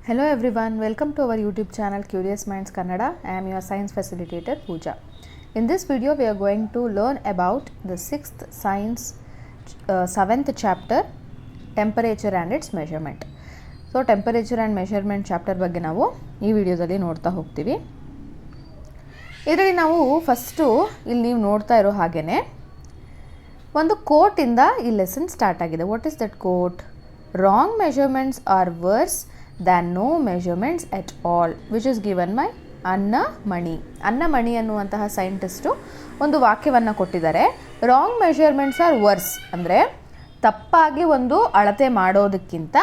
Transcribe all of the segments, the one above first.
Hello everyone, welcome to our YouTube channel Curious Minds Kannada. I am your science facilitator Pooja. In this video we are going to learn about the 6th science 7th chapter temperature and its measurement. So temperature and measurement chapter ಬಗ್ಗೆ ನಾವು ಈ ವಿಡಿಯೋದಲ್ಲಿ ನೋಡ್ತಾ ಹೋಗ್ತೀವಿ. ಇದರಲ್ಲಿ ನಾವು first ಇಲ್ಲಿ ನೀವು ನೋಡ್ತಾ ಇರೋ ಹಾಗೇನೆ ಒಂದು ಕೋಟ್ ಇಂದ ಈ ಲೆಸನ್ ಸ್ಟಾರ್ಟ್ ಆಗಿದೆ. What is that quote? Wrong measurements are worse than no measurements at all, which is given by Anna Mani ಅನ್ನುವಂತಹ ಸೈಂಟಿಸ್ಟು ಒಂದು ವಾಕ್ಯವನ್ನು ಕೊಟ್ಟಿದ್ದಾರೆ. ರಾಂಗ್ ಮೆಷರ್ಮೆಂಟ್ಸ್ ಆರ್ ವರ್ಸ್ ಅಂದರೆ ತಪ್ಪಾಗಿ ಒಂದು ಅಳತೆ ಮಾಡೋದಕ್ಕಿಂತ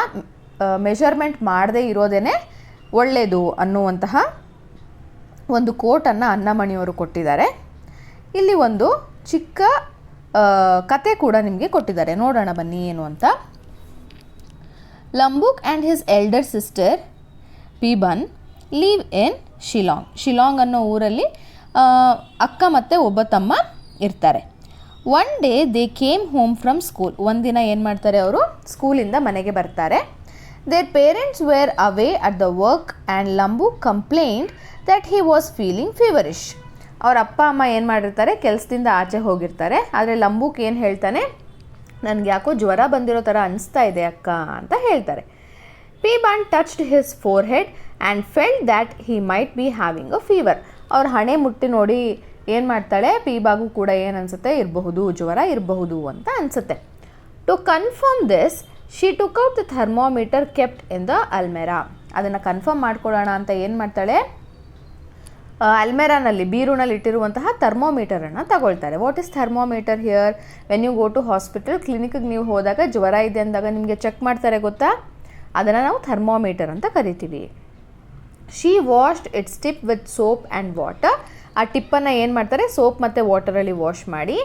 ಮೆಷರ್ಮೆಂಟ್ ಮಾಡದೇ ಇರೋದೇ ಒಳ್ಳೆಯದು ಅನ್ನುವಂತಹ ಒಂದು ಕೋಟನ್ನು ಅನ್ನಮಣಿಯವರು ಕೊಟ್ಟಿದ್ದಾರೆ. ಇಲ್ಲಿ ಒಂದು ಚಿಕ್ಕ ಕತೆ ಕೂಡ ನಿಮಗೆ ಕೊಟ್ಟಿದ್ದಾರೆ, ನೋಡೋಣ ಬನ್ನಿ ಏನು ಅಂತ. Lambuk and his elder sister Piban live in Shillong. Shillong ಅನ್ನೋ ಊರಲ್ಲಿ ಅಕ್ಕ ಮತ್ತು ಒಬ್ಬ ತಮ್ಮ ಇರ್ತಾರೆ. One day they came home from school. ಒಂದಿನ ಏನು ಮಾಡ್ತಾರೆ, ಅವರು ಸ್ಕೂಲಿಂದ ಮನೆಗೆ ಬರ್ತಾರೆ. There parents were away at the work and Lambuk complaint that he was feeling feverish. ಅವ್ರ ಅಪ್ಪ ಅಮ್ಮ ಏನು ಮಾಡಿರ್ತಾರೆ, ಕೆಲಸದಿಂದ ಆಚೆ ಹೋಗಿರ್ತಾರೆ. ಆದರೆ ಲಂಬುಕ್ ಏನು ಹೇಳ್ತಾನೆ, ನನಗೆ ಯಾಕೋ ಜ್ವರ ಬಂದಿರೋ ಥರ ಅನಿಸ್ತಾ ಇದೆ ಅಕ್ಕ ಅಂತ ಹೇಳ್ತಾರೆ. ಪೀಬಾನ್ touched his forehead and felt that he might be having a fever. ಅವ್ರ ಹಣೆ ಮುಟ್ಟಿ ನೋಡಿ ಏನು ಮಾಡ್ತಾಳೆ, ಪೀಬಾಗೂ ಕೂಡ ಏನು ಅನಿಸುತ್ತೆ, ಇರಬಹುದು ಜ್ವರ ಇರಬಹುದು ಅಂತ ಅನಿಸುತ್ತೆ. To confirm this she took out the thermometer kept in the almirah. ಅದನ್ನು ಕನ್ಫರ್ಮ್ ಮಾಡ್ಕೊಳ್ಳೋಣ ಅಂತ ಏನು ಮಾಡ್ತಾಳೆ, ಅಲ್ಮೆರಾನಲ್ಲಿ ಬೀರುನಲ್ಲಿ ಇಟ್ಟಿರುವಂತಹ ಥರ್ಮೋಮೀಟರನ್ನು ತಗೊಳ್ತಾರೆ. What is thermometer here? When you go to hospital, ಕ್ಲಿನಿಕ್ಗೆ ನೀವು ಹೋದಾಗ ಜ್ವರ ಇದೆ ಅಂದಾಗ ನಿಮಗೆ ಚೆಕ್ ಮಾಡ್ತಾರೆ ಗೊತ್ತಾ, ಅದನ್ನು ನಾವು ಥರ್ಮೋಮೀಟರ್ ಅಂತ ಕರಿತೀವಿ. She washed it's tip with soap and water. ಆ ಟಿಪ್ಪನ್ನು ಏನು ಮಾಡ್ತಾರೆ, ಸೋಪ್ ಮತ್ತು ವಾಟರಲ್ಲಿ ವಾಶ್ ಮಾಡಿ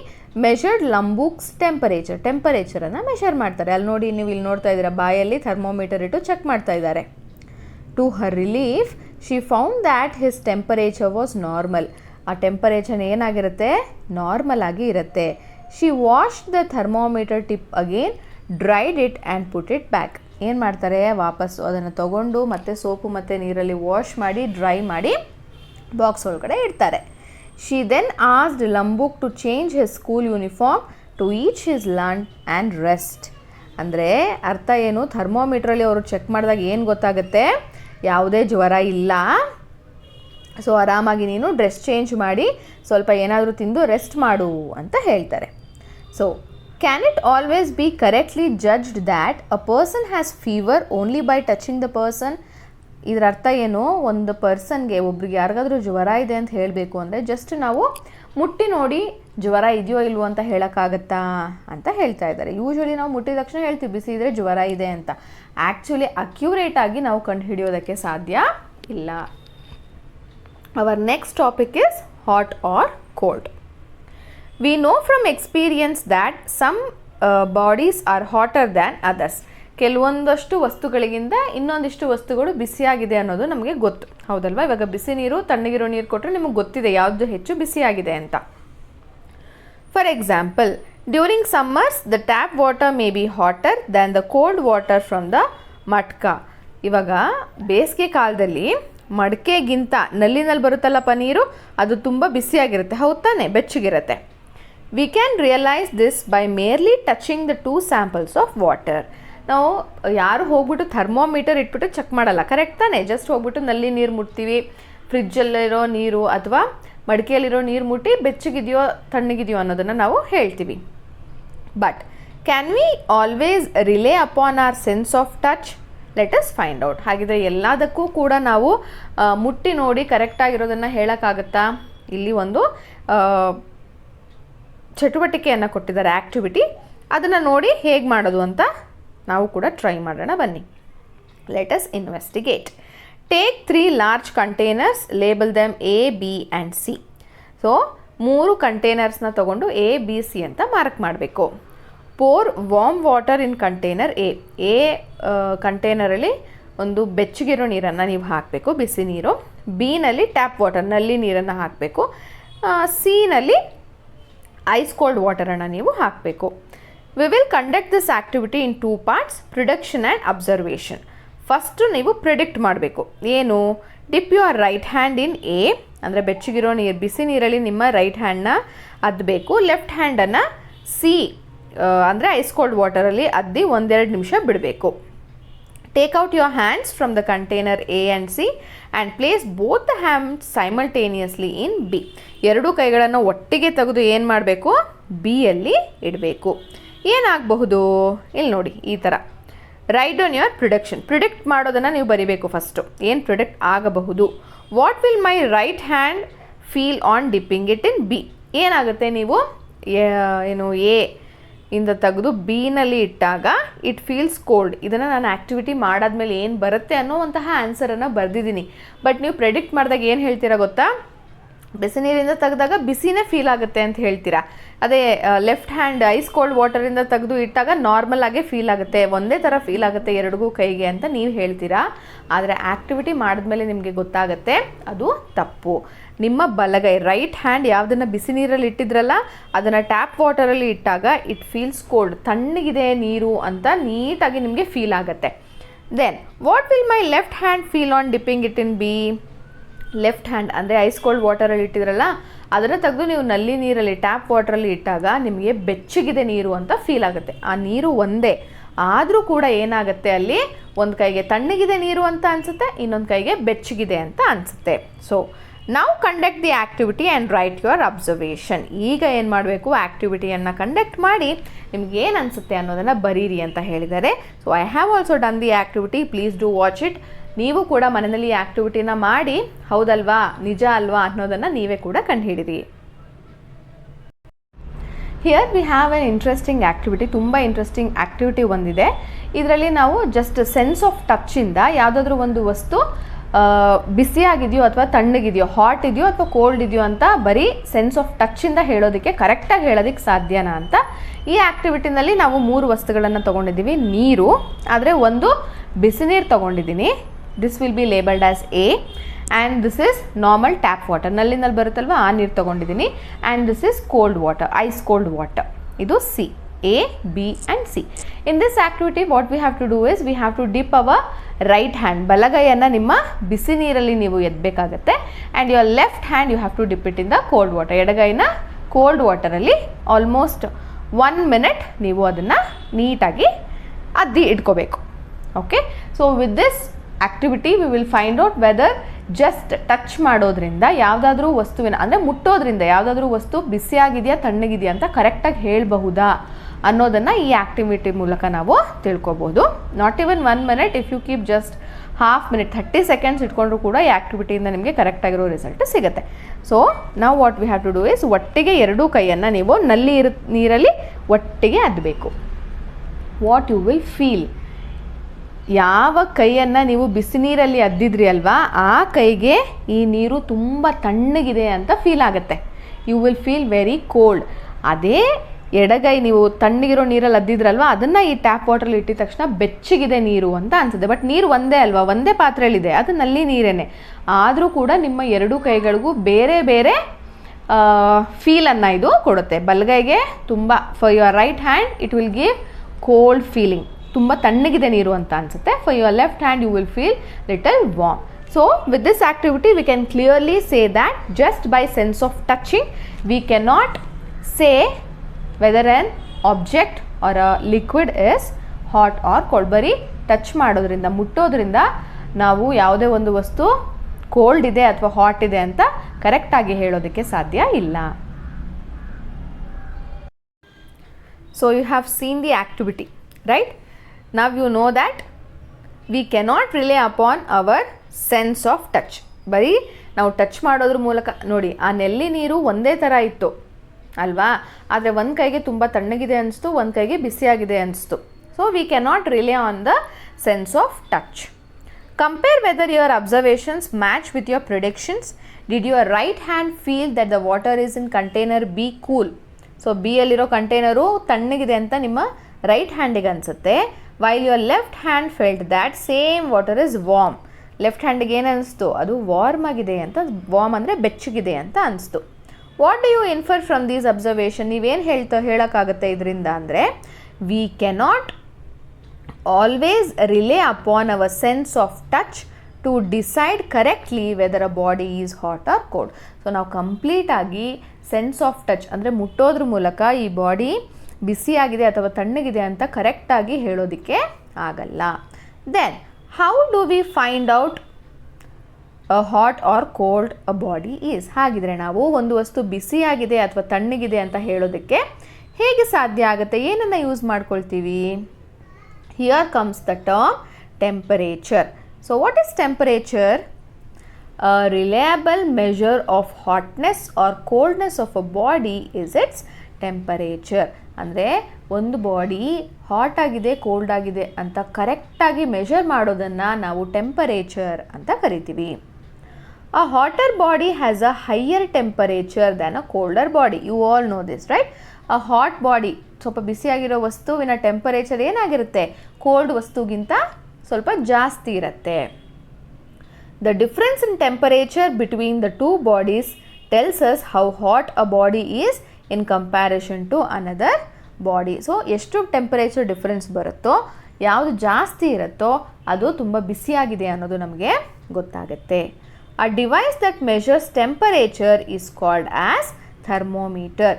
ಮೆಷರ್ಡ್ ಲಂಬುಕ್ಸ್ ಟೆಂಪರೇಚರನ್ನು ಮೆಷರ್ ಮಾಡ್ತಾರೆ. ಅಲ್ಲಿ ನೋಡಿ, ನೀವು ಇಲ್ಲಿ ನೋಡ್ತಾ ಇದ್ದೀರಾ, ಬಾಯಲ್ಲಿ ಥರ್ಮೋಮೀಟರ್ ಇಟ್ಟು ಚೆಕ್ ಮಾಡ್ತಾ ಇದ್ದಾರೆ. To her relief she found that his temperature was normal. ಆ ಟೆಂಪರೇಚರ್ ಏನಾಗಿರುತ್ತೆ, ನಾರ್ಮಲ್ ಆಗಿ ಇರುತ್ತೆ. She washed the thermometer tip again, dried it and put it back. ಏನು ಮಾಡ್ತಾರೆ, ವಾಪಸ್ಸು ಅದನ್ನು ತೊಗೊಂಡು ಮತ್ತೆ ಸೋಪು ಮತ್ತು ನೀರಲ್ಲಿ ವಾಶ್ ಮಾಡಿ ಡ್ರೈ ಮಾಡಿ ಬಾಕ್ಸ್ ಒಳಗಡೆ ಇಡ್ತಾರೆ. She then asked Lambuk to change his school uniform to each his lunch and rest. ಅಂದರೆ ಅರ್ಥ ಏನು, ಥರ್ಮೋಮೀಟ್ರಲ್ಲಿ ಅವರು ಚೆಕ್ ಮಾಡಿದಾಗ ಏನು ಗೊತ್ತಾಗುತ್ತೆ, ಯಾವುದೇ ಜ್ವರ ಇಲ್ಲ, ಸೊ ಆರಾಮಾಗಿ ನೀನು ಡ್ರೆಸ್ ಚೇಂಜ್ ಮಾಡಿ ಸ್ವಲ್ಪ ಏನಾದರೂ ತಿಂದು ರೆಸ್ಟ್ ಮಾಡು ಅಂತ ಹೇಳ್ತಾರೆ. So can it always B correctly judged that a person has fever only by touching the person? ಇದರ ಅರ್ಥ ಏನು, ಒಂದು ಪರ್ಸನ್ಗೆ, ಒಬ್ರಿಗೆ ಯಾರಿಗಾದ್ರೂ ಜ್ವರ ಇದೆ ಅಂತ ಹೇಳಬೇಕು ಅಂದರೆ ಜಸ್ಟ್ ನಾವು ಮುಟ್ಟಿ ನೋಡಿ ಜ್ವರ ಇದೆಯೋ ಇಲ್ವೋ ಅಂತ ಹೇಳೋಕ್ಕಾಗತ್ತಾ ಅಂತ ಹೇಳ್ತಾ ಇದ್ದಾರೆ. ಯೂಶ್ವಲಿ ನಾವು ಮುಟ್ಟಿದ ತಕ್ಷಣ ಹೇಳ್ತೀವಿ ಬಿಸಿ ಇದ್ದರೆ ಜ್ವರ ಇದೆ ಅಂತ. ಆ್ಯಕ್ಚುಲಿ ಅಕ್ಯುರೇಟಾಗಿ ನಾವು ಕಂಡುಹಿಡಿಯೋದಕ್ಕೆ ಸಾಧ್ಯ ಇಲ್ಲ. Our next topic is hot or cold. We know from experience that some bodies are hotter than others. ಕೆಲವೊಂದಷ್ಟು ವಸ್ತುಗಳಿಗಿಂತ ಇನ್ನೊಂದಿಷ್ಟು ವಸ್ತುಗಳು ಬಿಸಿಯಾಗಿದೆ ಅನ್ನೋದು ನಮಗೆ ಗೊತ್ತು, ಹೌದಲ್ವಾ? ಇವಾಗ ಬಿಸಿ ನೀರು, ತಣ್ಣಗಿರೋ ನೀರು ಕೊಟ್ಟರೆ ನಿಮಗೆ ಗೊತ್ತಿದೆ ಯಾವುದು ಹೆಚ್ಚು ಬಿಸಿಯಾಗಿದೆ ಅಂತ. For example, during summers the tap water may be hotter than the cold water from the matka. ಇವಾಗ ಬೇಸಿಗೆ ಕಾಲದಲ್ಲಿ ಮಡಕೆಗಿಂತ ನಲ್ಲಿನಲ್ಲಿ ಬರುತ್ತಲ್ಲಪ್ಪ ನೀರು, ಅದು ತುಂಬ ಬಿಸಿಯಾಗಿರುತ್ತೆ, ಹೌದು ತಾನೆ, ಬೆಚ್ಚಗಿರುತ್ತೆ. We can realise this by merely touching the 2 samples of water. ನಾವು ಯಾರು ಹೋಗ್ಬಿಟ್ಟು ಥರ್ಮೋಮೀಟರ್ ಇಟ್ಬಿಟ್ಟು ಚೆಕ್ ಮಾಡಲ್ಲ, ಕರೆಕ್ಟ್ ತಾನೆ? ಜಸ್ಟ್ ಹೋಗ್ಬಿಟ್ಟು ನಲ್ಲಿ ನೀರು ಮುಟ್ತೀವಿ, ಫ್ರಿಜ್ಜಲ್ಲಿರೋ ನೀರು ಅಥವಾ ಮಡಿಕೆಯಲ್ಲಿರೋ ನೀರು ಮುಟ್ಟಿ ಬೆಚ್ಚಗಿದೆಯೋ ತಣ್ಣಗಿದೆಯೋ ಅನ್ನೋದನ್ನು ನಾವು ಹೇಳ್ತೀವಿ. But can we always rely upon our sense of touch? Let us find out. ಹಾಗಿದ್ರೆ ಎಲ್ಲದಕ್ಕೂ ಕೂಡ ನಾವು ಮುಟ್ಟಿ ನೋಡಿ ಕರೆಕ್ಟಾಗಿರೋದನ್ನು ಹೇಳೋಕ್ಕಾಗತ್ತಾ? ಇಲ್ಲಿ ಒಂದು ಚಟುವಟಿಕೆಯನ್ನು ಕೊಟ್ಟಿದ್ದಾರೆ, ಆ್ಯಕ್ಟಿವಿಟಿ. ಅದನ್ನು ನೋಡಿ ಹೇಗೆ ಮಾಡೋದು ಅಂತ ನಾವು ಕೂಡ ಟ್ರೈ ಮಾಡೋಣ ಬನ್ನಿ. Let us investigate. Take 3 large containers, label them A, B and C. So 3 ಕಂಟೈನರ್ಸ್ನ ತೊಗೊಂಡು A, B, C ಅಂತ ಮಾರ್ಕ್ ಮಾಡಬೇಕು. Pour warm water in container A ಕಂಟೈನರಲ್ಲಿ ಒಂದು ಬೆಚ್ಚಗಿರೋ ನೀರನ್ನು ನೀವು ಹಾಕಬೇಕು, ಬಿಸಿ ನೀರು. ಬಿನಲ್ಲಿ ಟ್ಯಾಪ್ ವಾಟರ್, ನಲ್ಲಿ ನೀರನ್ನು ಹಾಕಬೇಕು. ಸಿನಲ್ಲಿ ಐಸ್ ಕೋಲ್ಡ್ ವಾಟರನ್ನು ನೀವು ಹಾಕಬೇಕು. We will conduct this activity in 2 parts, prediction and observation. First ನೀವು ಪ್ರಿಡಿಕ್ಟ್ ಮಾಡಬೇಕು. ಏನು? Dip your right hand in a, ಅಂದರೆ ಬೆಚ್ಚಗಿರೋ ನೀರು, ಬಿಸಿ ನೀರಲ್ಲಿ ನಿಮ್ಮ ರೈಟ್ ಹ್ಯಾಂಡ್ನ ಅದ್ದಬೇಕು. ಲೆಫ್ಟ್ ಹ್ಯಾಂಡನ್ನು ಸಿ ಅಂದರೆ ಐಸ್ ಕೋಲ್ಡ್ ವಾಟರಲ್ಲಿ ಅದ್ದಿ 1-2 ನಿಮಿಷ ಬಿಡಬೇಕು. Take out your hands from the container A and C and place both the hands simultaneously in B. ಎರಡೂ ಕೈಗಳನ್ನು ಒಟ್ಟಿಗೆ ತೆಗೆದು ಏನು ಮಾಡಬೇಕು? ಬಿಯಲ್ಲಿ ಇಡಬೇಕು. ಏನಾಗಬಹುದು? ಇಲ್ಲಿ ನೋಡಿ, ಈ ಥರ ರೈಟ್ ಡೌನ್ ಯುವರ್ ಪ್ರಿಡಿಕ್ಟ್ ಮಾಡೋದನ್ನು ನೀವು ಬರಿಬೇಕು. ಫಸ್ಟು ಏನು ಪ್ರಿಡಿಕ್ಟ್ ಆಗಬಹುದು? What will my right hand feel on dipping it in B. ಏನಾಗುತ್ತೆ? ನೀವು ಏನು ಎ ಇಂದ ತೆಗೆದು ಬಿನಲ್ಲಿ ಇಟ್ಟಾಗ ಇಟ್ ಫೀಲ್ಸ್ ಕೋಲ್ಡ್. ಇದನ್ನು ನಾನು ಆ್ಯಕ್ಟಿವಿಟಿ ಮಾಡಾದ್ಮೇಲೆ ಏನು ಬರುತ್ತೆ ಅನ್ನೋವಂತಹ ಆನ್ಸರನ್ನು ಬರೆದಿದ್ದೀನಿ. ಬಟ್ ನೀವು ಪ್ರೆಡಿಕ್ಟ್ ಮಾಡಿದಾಗ ಏನು ಹೇಳ್ತೀರಾ ಗೊತ್ತಾ? ಬಿಸಿ ನೀರಿಂದ ತೆಗೆದಾಗ ಬಿಸಿನೇ ಫೀಲ್ ಆಗುತ್ತೆ ಅಂತ ಹೇಳ್ತೀರಾ. ಅದೇ ಲೆಫ್ಟ್ ಹ್ಯಾಂಡ್ ಐಸ್ ಕೋಲ್ಡ್ ವಾಟರಿಂದ ತೆಗೆದು ಇಟ್ಟಾಗ ನಾರ್ಮಲ್ ಆಗೇ ಫೀಲ್ ಆಗುತ್ತೆ, ಒಂದೇ ಥರ ಫೀಲ್ ಆಗುತ್ತೆ ಎರಡಿಗೂ ಕೈಗೆ ಅಂತ ನೀವು ಹೇಳ್ತೀರಾ. ಆದರೆ ಆ್ಯಕ್ಟಿವಿಟಿ ಮಾಡಿದ್ಮೇಲೆ ನಿಮಗೆ ಗೊತ್ತಾಗುತ್ತೆ ಅದು ತಪ್ಪು. ನಿಮ್ಮ ಬಲಗೈ ರೈಟ್ ಹ್ಯಾಂಡ್ ಯಾವುದನ್ನು ಬಿಸಿ ನೀರಲ್ಲಿ ಇಟ್ಟಿದ್ರಲ್ಲ ಅದನ್ನು ಟ್ಯಾಪ್ ವಾಟರಲ್ಲಿ ಇಟ್ಟಾಗ ಇಟ್ ಫೀಲ್ಸ್ ಕೋಲ್ಡ್, ತಣ್ಣಗಿದೆ ನೀರು ಅಂತ ನೀಟಾಗಿ ನಿಮಗೆ ಫೀಲ್ ಆಗುತ್ತೆ. Then what will my left hand feel on dipping it in B. Left hand ಅಂದರೆ ಐಸ್ ಕೋಲ್ಡ್ ವಾಟರಲ್ಲಿ ಇಟ್ಟಿದ್ರಲ್ಲ ಅದನ್ನು ತೆಗೆದು ನೀವು ನಲ್ಲಿ ನೀರಲ್ಲಿ ಟ್ಯಾಪ್ ವಾಟ್ರಲ್ಲಿ ಇಟ್ಟಾಗ ನಿಮಗೆ ಬೆಚ್ಚಗಿದೆ ನೀರು ಅಂತ ಫೀಲ್ ಆಗುತ್ತೆ. ಆ ನೀರು ಒಂದೇ ಆದರೂ ಕೂಡ ಏನಾಗುತ್ತೆ, ಅಲ್ಲಿ ಒಂದು ಕೈಗೆ ತಣ್ಣಗಿದೆ ನೀರು ಅಂತ ಅನಿಸುತ್ತೆ, ಇನ್ನೊಂದು ಕೈಗೆ ಬೆಚ್ಚಗಿದೆ ಅಂತ ಅನಿಸುತ್ತೆ. ಸೊ ನಾವು conduct the activity and write your observation. ಈಗ ಏನು ಮಾಡಬೇಕು? ಆ್ಯಕ್ಟಿವಿಟಿಯನ್ನು ಕಂಡಕ್ಟ್ ಮಾಡಿ ನಿಮ್ಗೆ ಏನು ಅನಿಸುತ್ತೆ ಅನ್ನೋದನ್ನು ಬರೀರಿ ಅಂತ ಹೇಳಿದ್ದಾರೆ. So I have also done the activity, please do watch it. ನೀವು ಕೂಡ ಮನೆಯಲ್ಲಿ ಈ ಆ್ಯಕ್ಟಿವಿಟಿನ ಮಾಡಿ ಹೌದಲ್ವಾ ನಿಜ ಅಲ್ವಾ ಅನ್ನೋದನ್ನು ನೀವೇ ಕೂಡ ಕಂಡುಹಿಡಿರಿ. Here we have an interesting activity. ತುಂಬ ಇಂಟ್ರೆಸ್ಟಿಂಗ್ ಆ್ಯಕ್ಟಿವಿಟಿ ಒಂದಿದೆ. ಇದರಲ್ಲಿ ನಾವು ಜಸ್ಟ್ ಸೆನ್ಸ್ ಆಫ್ ಟಚ್ಚಿಂದ ಯಾವುದಾದ್ರೂ ಒಂದು ವಸ್ತು ಬಿಸಿಯಾಗಿದೆಯೋ ಅಥವಾ ತಣ್ಣಗಿದೆಯೋ, ಹಾಟ್ ಇದೆಯೋ ಅಥವಾ ಕೋಲ್ಡ್ ಇದೆಯೋ ಅಂತ ಬರೀ ಸೆನ್ಸ್ ಆಫ್ ಟಚ್ಚಿಂದ ಹೇಳೋದಕ್ಕೆ, ಕರೆಕ್ಟಾಗಿ ಹೇಳೋದಕ್ಕೆ ಸಾಧ್ಯನಾ ಅಂತ. ಈ ಆ್ಯಕ್ಟಿವಿಟಿನಲ್ಲಿ ನಾವು 3 ವಸ್ತುಗಳನ್ನು ತೊಗೊಂಡಿದ್ದೀವಿ. ನೀರು, ಆದರೆ ಒಂದು ಬಿಸಿ ನೀರು ತೊಗೊಂಡಿದ್ದೀನಿ. This will be labelled as A and this is normal tap water, ನಲ್ಲಿನಲ್ಲಿ ಬರುತ್ತಲ್ವ ಆ ನೀರು ತೊಗೊಂಡಿದ್ದೀನಿ. And this is cold water, ice cold water. ಇದು C. A, B and C. In this activity what we have to do is we have to dip our right hand, ಬಲಗೈಯನ್ನು ನಿಮ್ಮ ಬಿಸಿ ನೀರಲ್ಲಿ ನೀವು ಎತ್ತಬೇಕಾಗತ್ತೆ. And your left hand you have to dip it in the cold water. ಎಡಗೈನ cold ವಾಟರಲ್ಲಿ almost 1 minute ನೀವು ಅದನ್ನು ನೀಟಾಗಿ ಅದ್ದಿ ಇಟ್ಕೋಬೇಕು. Okay, so with this activity we will find out whether just touch ಮಾಡೋದ್ರಿಂದ ಯಾವುದಾದ್ರೂ ವಸ್ತುವಿನ ಅಂದರೆ ಮುಟ್ಟೋದ್ರಿಂದ ಯಾವುದಾದ್ರೂ ವಸ್ತು ಬಿಸಿಯಾಗಿದೆಯಾ ತಣ್ಣಗಿದೆಯಾ ಅಂತ ಕರೆಕ್ಟಾಗಿ ಹೇಳಬಹುದಾ ಅನ್ನೋದನ್ನು ಈ ಆ್ಯಕ್ಟಿವಿಟಿ ಮೂಲಕ ನಾವು ತಿಳ್ಕೊಬೋದು. Not even 1 minute, if you keep just half minute 30 seconds ಇಟ್ಕೊಂಡ್ರೂ ಕೂಡ ಈ ಆ್ಯಕ್ಟಿವಿಟಿಯಿಂದ ನಿಮಗೆ ಕರೆಕ್ಟಾಗಿರೋ ರಿಸಲ್ಟ್ ಸಿಗುತ್ತೆ. ಸೊ ನಾವು what we have to do is ಒಟ್ಟಿಗೆ ಎರಡೂ ಕೈಯನ್ನು ನೀವು ನೀರಲ್ಲಿ ಒಟ್ಟಿಗೆ ಅದ್ದಬೇಕು. ವಾಟ್ ಯು ವಿಲ್ ಫೀಲ್, ಯಾವ ಕೈಯನ್ನು ನೀವು ಬಿಸಿ ನೀರಲ್ಲಿ ಅದ್ದಿದ್ರಿ ಅಲ್ವಾ ಆ ಕೈಗೆ ಈ ನೀರು ತುಂಬ ತಣ್ಣಗಿದೆ ಅಂತ ಫೀಲ್ ಆಗುತ್ತೆ. You will feel very cold. ಅದೇ ಎಡಗೈ ನೀವು ತಣ್ಣಗಿರೋ ನೀರಲ್ಲಿ ಅದ್ದಿದ್ರಲ್ವ ಅದನ್ನು ಈ ಟ್ಯಾಪ್ ವಾಟ್ರಲ್ಲಿ ಇಟ್ಟಿದ ತಕ್ಷಣ ಬೆಚ್ಚಗಿದೆ ನೀರು ಅಂತ ಅನಿಸುತ್ತೆ. ಬಟ್ ನೀರು ಒಂದೇ ಅಲ್ವಾ, ಒಂದೇ ಪಾತ್ರೆಯಲ್ಲಿದೆ, ಅದು ನಲ್ಲಿ ನೀರೇನೆ. ಆದರೂ ಕೂಡ ನಿಮ್ಮ ಎರಡೂ ಕೈಗಳಿಗೂ ಬೇರೆ ಬೇರೆ ಫೀಲನ್ನು ಇದು ಕೊಡುತ್ತೆ. ಬಲಗೈಗೆ ತುಂಬ, for your right hand it will give cold feeling, ತುಂಬ ತಣ್ಣಗಿದೆ ನೀರು ಅಂತ ಅನಿಸುತ್ತೆ. For your left hand you will feel little warm. So with this activity we can clearly say that just by sense of touching we cannot say whether an object or a liquid is hot or cold. ಬರೀ touch ಮಾಡೋದ್ರಿಂದ, ಮುಟ್ಟೋದ್ರಿಂದ ನಾವು ಯಾವುದೇ ಒಂದು ವಸ್ತು cold ಇದೆ ಅಥವಾ hot ಇದೆ ಅಂತ ಕರೆಕ್ಟಾಗಿ ಹೇಳೋದಕ್ಕೆ ಸಾಧ್ಯ ಇಲ್ಲ. So you have seen the activity, right? Now you know that we cannot rely upon our sense of touch. ಬರೀ ನಾವು ಟಚ್ ಮಾಡೋದ್ರ ಮೂಲಕ ನೋಡಿ, ಆ ನೆಲ್ಲಿ ನೀರು ಒಂದೇ ಥರ ಇತ್ತು ಅಲ್ವಾ, ಆದರೆ ಒಂದು ಕೈಗೆ ತುಂಬ ತಣ್ಣಗಿದೆ ಅನಿಸ್ತು, ಒಂದು ಕೈಗೆ ಬಿಸಿಯಾಗಿದೆ ಅನಿಸ್ತು. So we cannot rely on the sense of touch. Compare whether your observations match with your predictions. Did your right hand feel that the water is in container B cool. So ಬಿಯಲ್ಲಿರೋ container ತಣ್ಣಗಿದೆ ಅಂತ ನಿಮ್ಮ right ಹ್ಯಾಂಡಿಗೆ ಅನಿಸುತ್ತೆ. While your left hand felt that same water is warm. Left ಹ್ಯಾಂಡಿಗೆ ಏನು ಅನಿಸ್ತು, ಅದು ವಾರ್ಮ್ ಆಗಿದೆ ಅಂತ, ವಾರ್ಮ್ ಅಂದರೆ ಬೆಚ್ಚಗಿದೆ ಅಂತ ಅನಿಸ್ತು. What do you infer from these observation. ನೀವೇನು ಹೇಳೋಕ್ಕಾಗುತ್ತೆ ಇದರಿಂದ ಅಂದರೆ we cannot always rely upon our sense of touch to decide correctly whether a body is hot or cold. So ನಾವು ಕಂಪ್ಲೀಟಾಗಿ ಸೆನ್ಸ್ ಆಫ್ ಟಚ್ ಅಂದರೆ ಮುಟ್ಟೋದ್ರ ಮೂಲಕ ಈ ಬಾಡಿ ಬಿಸಿಯಾಗಿದೆ ಅಥವಾ ತಣ್ಣಗಿದೆ ಅಂತ ಕರೆಕ್ಟಾಗಿ ಹೇಳೋದಕ್ಕೆ ಆಗಲ್ಲ. Then how do we find out hot or cold a body is? ಹಾಗಿದ್ರೆ ನಾವು ಒಂದು ವಸ್ತು ಬಿಸಿಯಾಗಿದೆ ಅಥವಾ ತಣ್ಣಗಿದೆ ಅಂತ ಹೇಳೋದಕ್ಕೆ ಹೇಗೆ ಸಾಧ್ಯ ಆಗುತ್ತೆ? ಏನನ್ನು ಯೂಸ್ ಮಾಡ್ಕೊಳ್ತೀವಿ? Here comes the term temperature. So what is temperature? A reliable measure of hotness or coldness of a body is its temperature. ಅಂದರೆ ಒಂದು ಬಾಡಿ ಹಾಟ್ ಆಗಿದೆ ಕೋಲ್ಡ್ ಆಗಿದೆ ಅಂತ ಕರೆಕ್ಟಾಗಿ ಮೆಷರ್ ಮಾಡೋದನ್ನು ನಾವು ಟೆಂಪರೇಚರ್ ಅಂತ ಕರಿತೀವಿ. A hotter body has a higher temperature than a colder body. You all know this, right? A hot body, ಸ್ವಲ್ಪ ಬಿಸಿಯಾಗಿರೋ ವಸ್ತುವಿನ ಟೆಂಪರೇಚರ್ ಏನಾಗಿರುತ್ತೆ? ಕೋಲ್ಡ್ ವಸ್ತುಗಿಂತ ಸ್ವಲ್ಪ ಜಾಸ್ತಿ ಇರುತ್ತೆ. The difference in temperature between the two bodies tells us how hot a body is in comparison to another body. So ಎಷ್ಟು temperature difference ಬರುತ್ತೋ, ಯಾವುದು ಜಾಸ್ತಿ ಇರುತ್ತೋ ಅದು ತುಂಬ ಬಿಸಿಯಾಗಿದೆ ಅನ್ನೋದು ನಮಗೆ ಗೊತ್ತಾಗುತ್ತೆ. A device that measures temperature is called as thermometer.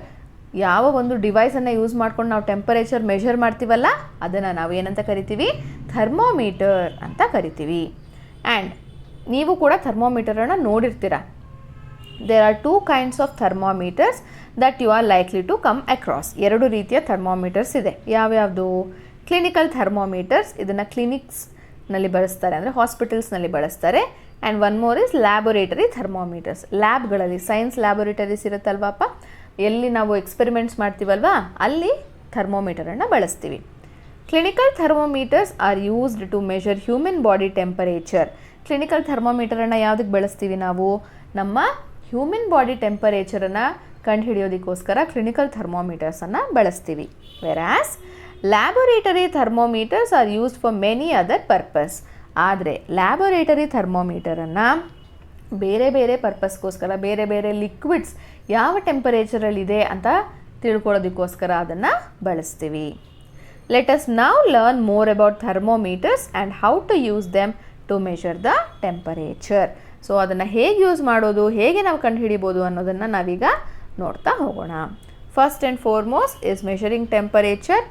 ಯಾವ ಒಂದು ಡಿವೈಸನ್ನು ಯೂಸ್ ಮಾಡ್ಕೊಂಡು ನಾವು ಟೆಂಪರೇಚರ್ ಮೆಷರ್ ಮಾಡ್ತೀವಲ್ಲ ಅದನ್ನು ನಾವು ಏನಂತ ಕರಿತೀವಿ? ಥರ್ಮೋಮೀಟರ್ ಅಂತ ಕರಿತೀವಿ. ಆ್ಯಂಡ್ ನೀವು ಕೂಡ ಥರ್ಮೋಮೀಟರನ್ನು ನೋಡಿರ್ತೀರ. There are 2 kinds of thermometers that you are likely to come across. 2 ರೀತಿಯ ಥರ್ಮೋಮೀಟರ್ಸ್ ಇದೆ. ಯಾವ್ಯಾವುದು? ಕ್ಲಿನಿಕಲ್ ಥರ್ಮೋಮೀಟರ್ಸ್, ಇದನ್ನು ಕ್ಲಿನಿಕ್ಸ್ನಲ್ಲಿ ಬಳಸ್ತಾರೆ, ಅಂದರೆ ಹಾಸ್ಪಿಟಲ್ಸ್ನಲ್ಲಿ ಬಳಸ್ತಾರೆ. And one more is laboratory thermometers. ಲ್ಯಾಬ್ಗಳಲ್ಲಿ ಸೈನ್ಸ್ ಲ್ಯಾಬೊರೇಟರೀಸ್ ಇರುತ್ತಲ್ವಪ್ಪ, ಎಲ್ಲಿ ನಾವು ಎಕ್ಸ್ಪೆರಿಮೆಂಟ್ಸ್ ಮಾಡ್ತೀವಲ್ವಾ ಅಲ್ಲಿ ಥರ್ಮೋಮೀಟರನ್ನು ಬಳಸ್ತೀವಿ. Clinical thermometers are used to measure human body temperature. Clinical ಥರ್ಮೋಮೀಟರನ್ನು ಯಾವುದಕ್ಕೆ ಬಳಸ್ತೀವಿ ನಾವು? ನಮ್ಮ ಹ್ಯೂಮನ್ ಬಾಡಿ ಟೆಂಪರೇಚರನ್ನು ಕಂಡುಹಿಡಿಯೋದಕ್ಕೋಸ್ಕರ ಕ್ಲಿನಿಕಲ್ ಥರ್ಮೋಮೀಟರ್ಸನ್ನು ಬಳಸ್ತೀವಿ. Whereas laboratory thermometers are used for many other purpose. ಆದರೆ ಲ್ಯಾಬೊರೇಟರಿ ಥರ್ಮೋಮೀಟರನ್ನು ಬೇರೆ ಬೇರೆ ಪರ್ಪಸ್ಗೋಸ್ಕರ, ಬೇರೆ ಬೇರೆ ಲಿಕ್ವಿಡ್ಸ್ ಯಾವ ಟೆಂಪರೇಚರಲ್ಲಿದೆ ಅಂತ ತಿಳ್ಕೊಳ್ಳೋದಕ್ಕೋಸ್ಕರ ಅದನ್ನು ಬಳಸ್ತೀವಿ. Let us now learn more about thermometers and how to use them to measure the temperature. So ಅದನ್ನು ಹೇಗೆ ಯೂಸ್ ಮಾಡೋದು, ಹೇಗೆ ನಾವು ಕಂಡುಹಿಡಿಬೋದು ಅನ್ನೋದನ್ನು ನಾವೀಗ ನೋಡ್ತಾ ಹೋಗೋಣ. First and foremost is measuring temperature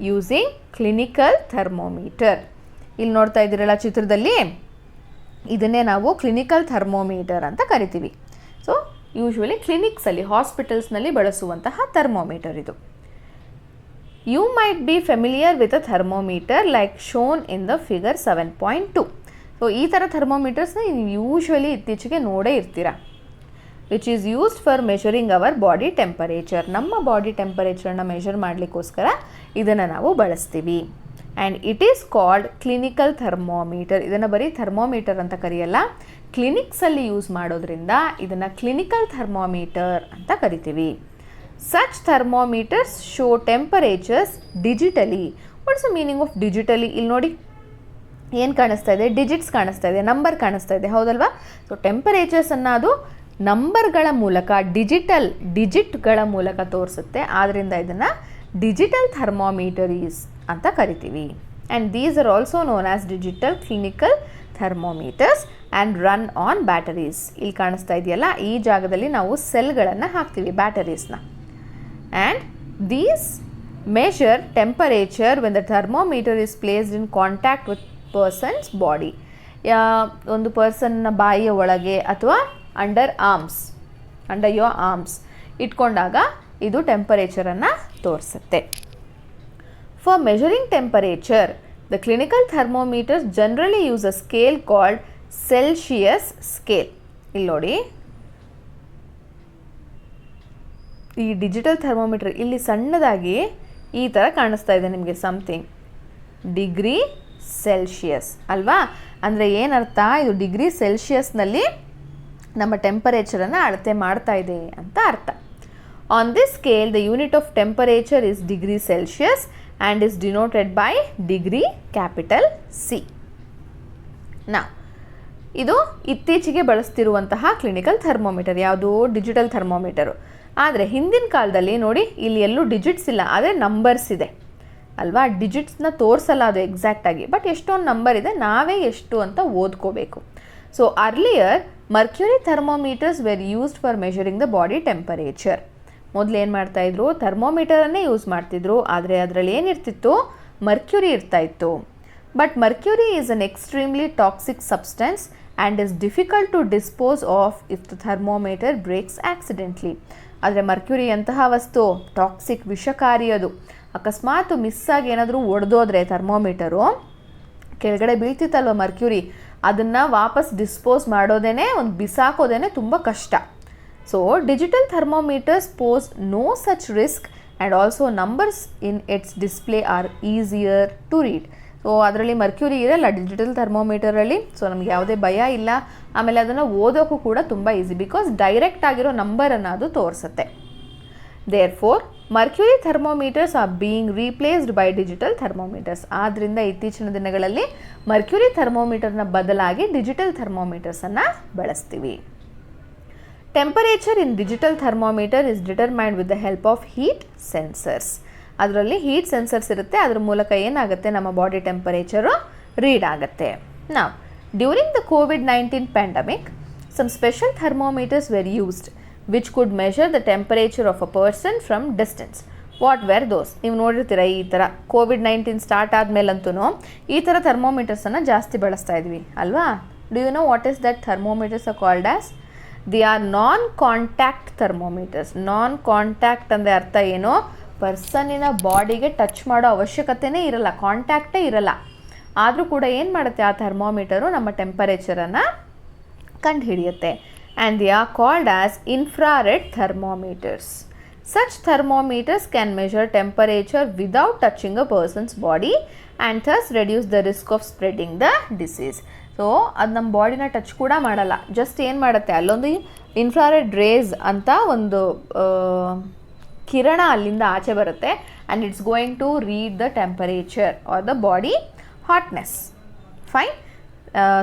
using clinical thermometer. ಇಲ್ಲಿ ನೋಡ್ತಾ ಇದ್ದೀರಲ್ಲ ಚಿತ್ರದಲ್ಲಿ, ಇದನ್ನೇ ನಾವು ಕ್ಲಿನಿಕಲ್ ಥರ್ಮೋಮೀಟರ್ ಅಂತ ಕರಿತೀವಿ. ಸೊ ಯೂಶ್ವಲಿ ಕ್ಲಿನಿಕ್ಸಲ್ಲಿ, ಹಾಸ್ಪಿಟಲ್ಸ್ನಲ್ಲಿ ಬಳಸುವಂತಹ ಥರ್ಮೋಮೀಟರ್ ಇದು. You might be familiar with a thermometer like shown in the figure 7.2. So ಈ ಥರ ಥರ್ಮೋಮೀಟರ್ಸ್ನ ನೀವು ಯೂಶ್ವಲಿ ಇತ್ತೀಚೆಗೆ ನೋಡೇ ಇರ್ತೀರ. Which is used for measuring our body temperature. ನಮ್ಮ ಬಾಡಿ ಟೆಂಪರೇಚರನ್ನು ಮೆಷರ್ ಮಾಡಲಿಕ್ಕೋಸ್ಕರ ಇದನ್ನು ನಾವು ಬಳಸ್ತೀವಿ. And it is called clinical thermometer. ಇದನ್ನು ಬರೀ ಥರ್ಮೋಮೀಟರ್ ಅಂತ ಕರೆಯಲ್ಲ, ಕ್ಲಿನಿಕ್ಸಲ್ಲಿ ಯೂಸ್ ಮಾಡೋದ್ರಿಂದ ಇದನ್ನು ಕ್ಲಿನಿಕಲ್ ಥರ್ಮೋಮೀಟರ್ ಅಂತ ಕರಿತೀವಿ. Such thermometers show temperatures digitally. What's the meaning of digitally? ಇಲ್ಲಿ ನೋಡಿ ಏನು ಕಾಣಿಸ್ತಾ ಇದೆ? ಡಿಜಿಟ್ಸ್ ಕಾಣಿಸ್ತಾ ಇದೆ, ನಂಬರ್ ಕಾಣಿಸ್ತಾ ಇದೆ, ಹೌದಲ್ವಾ? ಸೊ ಟೆಂಪರೇಚರ್ಸನ್ನು ಅದು ನಂಬರ್ಗಳ ಮೂಲಕ, ಡಿಜಿಟ್ಗಳ ಮೂಲಕ ತೋರಿಸುತ್ತೆ. ಆದ್ದರಿಂದ ಇದನ್ನು ಡಿಜಿಟಲ್ ಥರ್ಮೋಮೀಟರೀಸ್ ಅಂತ ಕರಿತೀವಿ. And these are also known as digital clinical thermometers and run on batteries. ಇಲ್ಲಿ ಕಾಣಿಸ್ತಾ ಇದೆಯಲ್ಲ, ಈ ಜಾಗದಲ್ಲಿ ನಾವು ಸೆಲ್ಗಳನ್ನು ಹಾಕ್ತೀವಿ, ಬ್ಯಾಟರೀಸ್ನ. And these measure temperature when the thermometer is placed in contact with person's body. ಒಂದು ಪರ್ಸನ್ನ ಬಾಯಿಯ ಒಳಗೆ ಅಥವಾ ಅಂಡರ್ ಯೋರ್ ಆರ್ಮ್ಸ್ ಇಟ್ಕೊಂಡಾಗ ಇದು ಟೆಂಪರೇಚರನ್ನು ತೋರಿಸುತ್ತೆ. For measuring temperature the clinical thermometers generally use a scale called Celsius scale. ಇಲ್ಲಿ ನೋಡಿ, ಈ ಡಿಜಿಟಲ್ ಥರ್ಮೋಮೀಟರ್ ಇಲ್ಲಿ ಸಣ್ಣದಾಗಿ ಈ ಥರ ಕಾಣಿಸ್ತಾ ಇದೆ ನಿಮಗೆ, ಸಮಥಿಂಗ್ ಡಿಗ್ರಿ ಸೆಲ್ಸಿಯಸ್ ಅಲ್ವಾ? ಅಂದರೆ ಏನರ್ಥ, ಇದು ಡಿಗ್ರಿ ಸೆಲ್ಸಿಯಸ್ನಲ್ಲಿ ನಮ್ಮ ಟೆಂಪರೇಚರನ್ನು ಅಳತೆ ಮಾಡ್ತಾ ಇದೆ ಅಂತ ಅರ್ಥ. On this scale the unit of temperature is degree Celsius and is denoted by degree capital C. ಇದು ಇತ್ತೀಚೆಗೆ ಬಳಸ್ತಿರುವಂತಹ ಕ್ಲಿನಿಕಲ್ ಥರ್ಮೋಮೀಟರ್. ಯಾವುದು? ಡಿಜಿಟಲ್ ಥರ್ಮೋಮೀಟರು. ಆದರೆ ಹಿಂದಿನ ಕಾಲದಲ್ಲಿ ನೋಡಿ, ಇಲ್ಲಿ ಎಲ್ಲೂ ಡಿಜಿಟ್ಸ್ ಇಲ್ಲ, ಆದರೆ ನಂಬರ್ಸ್ ಇದೆ ಅಲ್ವಾ. ಡಿಜಿಟ್ಸ್ನ ತೋರಿಸಲ್ಲ ಅದು ಎಕ್ಸಾಕ್ಟಾಗಿ, ಬಟ್ ಎಷ್ಟೊಂದು ನಂಬರ್ ಇದೆ, ನಾವೇ ಎಷ್ಟು ಅಂತ ಓದ್ಕೋಬೇಕು. So earlier mercury thermometers were used for measuring the body temperature. ಮೊದಲು ಏನು ಮಾಡ್ತಾಯಿದ್ರು, ಥರ್ಮೋಮೀಟರನ್ನೇ ಯೂಸ್ ಮಾಡ್ತಿದ್ರು, ಆದರೆ ಅದರಲ್ಲಿ ಏನಿರ್ತಿತ್ತು, ಮರ್ಕ್ಯೂರಿ ಇರ್ತಾಯಿತ್ತು. But mercury is an extremely toxic substance and is difficult to dispose of if the thermometer breaks accidentally. ಆದರೆ ಮರ್ಕ್ಯೂರಿ ಅಂತಹ ವಸ್ತು ಟಾಕ್ಸಿಕ್, ವಿಷಕಾರಿ. ಅದು ಅಕಸ್ಮಾತ್ ಮಿಸ್ಸಾಗಿ ಏನಾದರೂ ಒಡೆದೋದ್ರೆ ಥರ್ಮೋಮೀಟರು ಕೆಳಗಡೆ ಬೀಳ್ತಿತ್ತಲ್ವ ಮರ್ಕ್ಯೂರಿ, ಅದನ್ನು ವಾಪಸ್ ಡಿಸ್ಪೋಸ್ ಮಾಡೋದೇ, ಒಂದು ಬಿಸಾಕೋದೇ ತುಂಬ ಕಷ್ಟ. So digital thermometers pose no such risk and also numbers in its display are easier to read. So ಅದರಲ್ಲಿ ಮರ್ಕ್ಯೂರಿ ಇರಲ್ಲ ಡಿಜಿಟಲ್ ಥರ್ಮೋಮೀಟರಲ್ಲಿ, ಸೊ ನಮಗೆ ಯಾವುದೇ ಭಯ ಇಲ್ಲ. ಆಮೇಲೆ ಅದನ್ನು ಓದೋಕ್ಕೂ ಕೂಡ ತುಂಬ ಈಸಿ, ಬಿಕಾಸ್ ಡೈರೆಕ್ಟ್ ಆಗಿರೋ ನಂಬರನ್ನು ಅದು ತೋರಿಸುತ್ತೆ. Therefore mercury thermometers are being replaced by digital thermometers. ಆದ್ದರಿಂದ ಇತ್ತೀಚಿನ ದಿನಗಳಲ್ಲಿ ಮರ್ಕ್ಯೂರಿ ಥರ್ಮೋಮೀಟರ್ನ ಬದಲಾಗಿ ಡಿಜಿಟಲ್ ಥರ್ಮೋಮೀಟರ್ಸನ್ನು ಬಳಸ್ತೀವಿ. Temperature in digital thermometer is determined with the help of heat sensors. ಅದರಲ್ಲಿ ಹೀಟ್ ಸೆನ್ಸರ್ಸ್ ಇರುತ್ತೆ, ಅದ್ರ ಮೂಲಕ ಏನಾಗುತ್ತೆ, ನಮ್ಮ ಬಾಡಿ ಟೆಂಪರೇಚರು ರೀಡ್ ಆಗುತ್ತೆ. ನಾವು during the COVID-19 pandemic, some special thermometers were used which could measure the temperature of a person from distance. What were those? ನೀವು ನೋಡಿರ್ತೀರ, ಈ ಥರ COVID-19 ಸ್ಟಾರ್ಟ್ ಆದಮೇಲಂತೂ ಈ ಥರ ಥರ್ಮೋಮೀಟರ್ಸನ್ನು ಜಾಸ್ತಿ ಬಳಸ್ತಾ ಇದ್ವಿ ಅಲ್ವಾ. Do you know what is that thermometers are called as? They are non contact thermometers. Non contact ಅಂದರೆ ಅರ್ಥ ಏನು, ಪರ್ಸನ್ನಿನ ಬಾಡಿಗೆ ಟಚ್ ಮಾಡೋ ಅವಶ್ಯಕತೆಯೇ ಇರಲ್ಲ, ಕಾಂಟ್ಯಾಕ್ಟೇ ಇರಲ್ಲ. ಆದರೂ ಕೂಡ ಏನು ಮಾಡುತ್ತೆ ಆ ಥರ್ಮೋಮೀಟರು, ನಮ್ಮ ಟೆಂಪರೇಚರನ್ನು ಕಂಡುಹಿಡಿಯುತ್ತೆ. And they are called as infrared thermometers. Such thermometers can measure temperature without touching a person's body and thus reduce the risk of spreading the disease. So ಅದು ನಮ್ಮ ಬಾಡಿನ ಟಚ್ ಕೂಡ ಮಾಡಲ್ಲ, ಜಸ್ಟ್ ಏನು ಮಾಡುತ್ತೆ, ಅಲ್ಲೊಂದು ಇನ್ಫ್ರಾರೆಡ್ ರೇಸ್ ಅಂತ ಒಂದು ಕಿರಣ ಅಲ್ಲಿಂದ ಆಚೆ ಬರುತ್ತೆ, and it's going to read the temperature or the body hotness. Fine.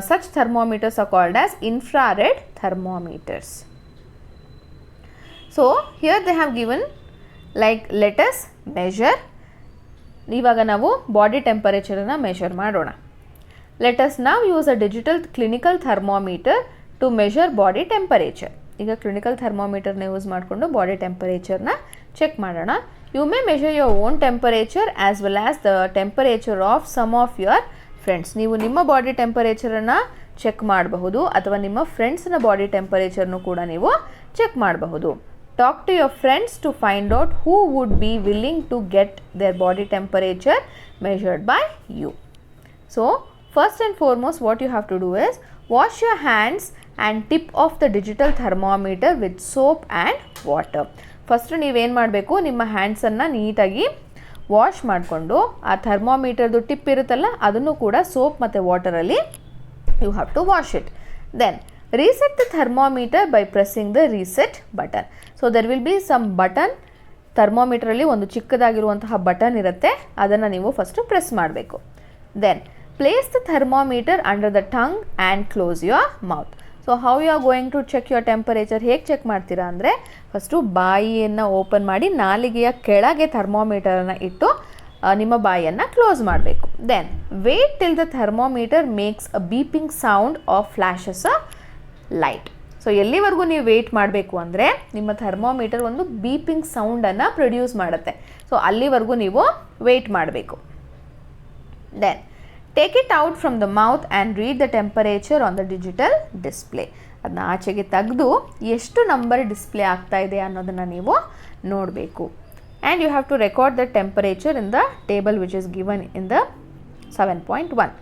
Such thermometers are called as infrared thermometers. So here they have given like let us measure. ಇವಾಗ ನಾವು ಬಾಡಿ ಟೆಂಪರೇಚರನ್ನು measure ಮಾಡೋಣ. Let us now use a digital clinical thermometer to measure body temperature. ಈಗ clinical ಥರ್ಮೋಮೀಟರ್ನ use ಮಾಡಿಕೊಂಡು body ಟೆಂಪರೇಚರ್ನ check ಮಾಡೋಣ. You may measure your own temperature as well as the temperature of some of your friends. ನೀವು ನಿಮ್ಮ body ಟೆಂಪರೇಚರನ್ನು check ಮಾಡಬಹುದು, ಅಥವಾ ನಿಮ್ಮ ಫ್ರೆಂಡ್ಸ್ನ ಬಾಡಿ ಟೆಂಪರೇಚರ್ನು ಕೂಡ ನೀವು ಚೆಕ್ ಮಾಡಬಹುದು. Talk to your friends to find out who would be willing to get their body temperature measured by you. So, first and foremost, what you have to do is wash your hands and tip off the digital thermometer with soap and water. First, ನೀವೇನು ಮಾಡಬೇಕು, ನಿಮ್ಮ ಹ್ಯಾಂಡ್ಸನ್ನು ನೀಟಾಗಿ wash ಮಾಡಿಕೊಂಡು ಆ ಥರ್ಮೋಮೀಟರ್ದು tip ಇರುತ್ತಲ್ಲ ಅದನ್ನು ಕೂಡ soap ಮತ್ತು ವಾಟರಲ್ಲಿ you have to wash it. Then reset the thermometer by pressing the reset button. So there will be some button, ಥರ್ಮೋಮೀಟರಲ್ಲಿ ಒಂದು ಚಿಕ್ಕದಾಗಿರುವಂತಹ ಬಟನ್ ಇರುತ್ತೆ, ಅದನ್ನು ನೀವು ಫಸ್ಟು ಪ್ರೆಸ್ ಮಾಡಬೇಕು. Then place the thermometer under the tongue and close your mouth. So how you are going to check your temperature? ಹೇಗೆ check ಮಾಡ್ತೀರಾ ಅಂದರೆ, ಫಸ್ಟು ಬಾಯಿಯನ್ನು ಓಪನ್ ಮಾಡಿ ನಾಲಿಗೆಯ ಕೆಳಗೆ ಥರ್ಮೋಮೀಟರನ್ನು ಇಟ್ಟು ನಿಮ್ಮ ಬಾಯಿಯನ್ನು ಕ್ಲೋಸ್ ಮಾಡಬೇಕು. Then wait till the thermometer makes a beeping sound of flashes a light. So ಎಲ್ಲಿವರೆಗೂ ನೀವು ವೆಯ್ಟ್ ಮಾಡಬೇಕು ಅಂದರೆ, ನಿಮ್ಮ ಥರ್ಮೋಮೀಟರ್ ಒಂದು ಬೀಪಿಂಗ್ ಸೌಂಡನ್ನು ಪ್ರೊಡ್ಯೂಸ್ ಮಾಡುತ್ತೆ. ಸೊ ಅಲ್ಲಿವರೆಗೂ ನೀವು ವೆಯ್ಟ್ ಮಾಡಬೇಕು. Then take it out from the mouth and read the temperature on the digital display. ಅದನ್ನ ಆಚೆಗೆ ತೆಗೆದು ಎಷ್ಟು ನಂಬರ್ ಡಿಸ್ಪ್ಲೇ ಆಗ್ತಾ ಇದೆ ಅನ್ನೋದನ್ನು ನೀವು ನೋಡಬೇಕು. And you have to record the temperature in the table which is given in the 7.1.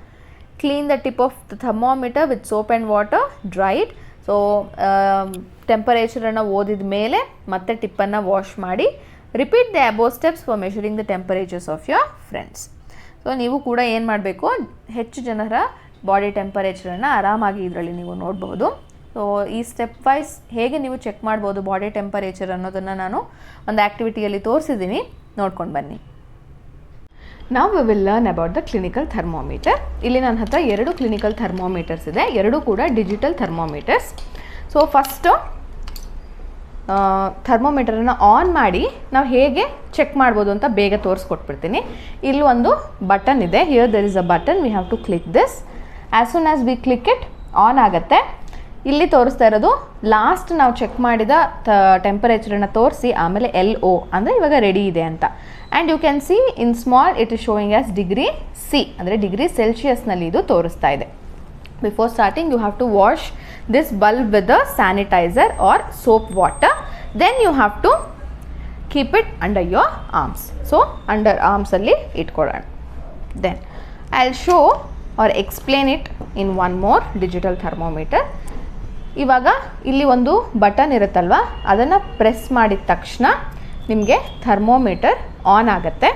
Clean the tip of the thermometer with soap and water, dry it. So ಟೆಂಪರೇಚರನ್ನು ಓದಿದ ಮೇಲೆ ಮತ್ತೆ ಟಿಪ್ಪನ್ನು ವಾಶ್ ಮಾಡಿ. Repeat the above steps for measuring the temperatures of your friends. So ನೀವು ಕೂಡ ಏನು ಮಾಡಬೇಕು, ಹೆಚ್ಚು ಜನರ ಬಾಡಿ ಟೆಂಪರೇಚರನ್ನು ಆರಾಮಾಗಿ ಇದರಲ್ಲಿ ನೀವು ನೋಡಬಹುದು. ಸೊ ಈ ಸ್ಟೆಪ್ ವೈಸ್ ಹೇಗೆ ನೀವು ಚೆಕ್ ಮಾಡ್ಬೋದು ಬಾಡಿ ಟೆಂಪರೇಚರ್ ಅನ್ನೋದನ್ನು ನಾನು ಒಂದು ಆ್ಯಕ್ಟಿವಿಟಿಯಲ್ಲಿ ತೋರಿಸಿದ್ದೀನಿ, ನೋಡ್ಕೊಂಡು ಬನ್ನಿ. Now we will learn about the clinical thermometer. ಇಲ್ಲಿ ನನ್ನ ಹತ್ರ 2 ಕ್ಲಿನಿಕಲ್ ಥರ್ಮೋಮೀಟರ್ಸ್ ಇದೆ, ಎರಡೂ ಕೂಡ ಡಿಜಿಟಲ್ ಥರ್ಮೋಮೀಟರ್ಸ್. ಸೊ ಫಸ್ಟು ಥರ್ಮೋಮೀಟರನ್ನು ಆನ್ ಮಾಡಿ ನಾವು ಹೇಗೆ ಚೆಕ್ ಮಾಡ್ಬೋದು ಅಂತ ಬೇಗ ತೋರಿಸ್ಕೊಟ್ಬಿಡ್ತೀನಿ. ಇಲ್ಲಿ ಒಂದು ಬಟನ್ ಇದೆ. Here there is a button, we have to click this. As soon as we click it on ಆಗುತ್ತೆ. ಇಲ್ಲಿ ತೋರಿಸ್ತಾ ಇರೋದು ಲಾಸ್ಟ್ ನಾವು ಚೆಕ್ ಮಾಡಿದ ಟೆಂಪರೇಚರನ್ನು ತೋರಿಸಿ ಆಮೇಲೆ LO ಅಂದರೆ ಇವಾಗ ರೆಡಿ ಇದೆ ಅಂತ. And you can see in small it is showing as degree C ಅಂದರೆ ಡಿಗ್ರಿ ಸೆಲ್ಸಿಯಸ್ನಲ್ಲಿ ಇದು ತೋರಿಸ್ತಾ ಇದೆ. Before starting you have to wash this bulb with the sanitizer or soap water. Then you have to keep it under your arms. So under arms alli itkolana. Then I'll show or explain it in one more digital thermometer. ಇವಾಗ ಇಲ್ಲಿ ಒಂದು button ಇರುತ್ತಲ್ವ, ಅದನ್ನು press ಮಾಡಿದ ತಕ್ಷಣ ನಿಮಗೆ thermometer on ಆಗುತ್ತೆ.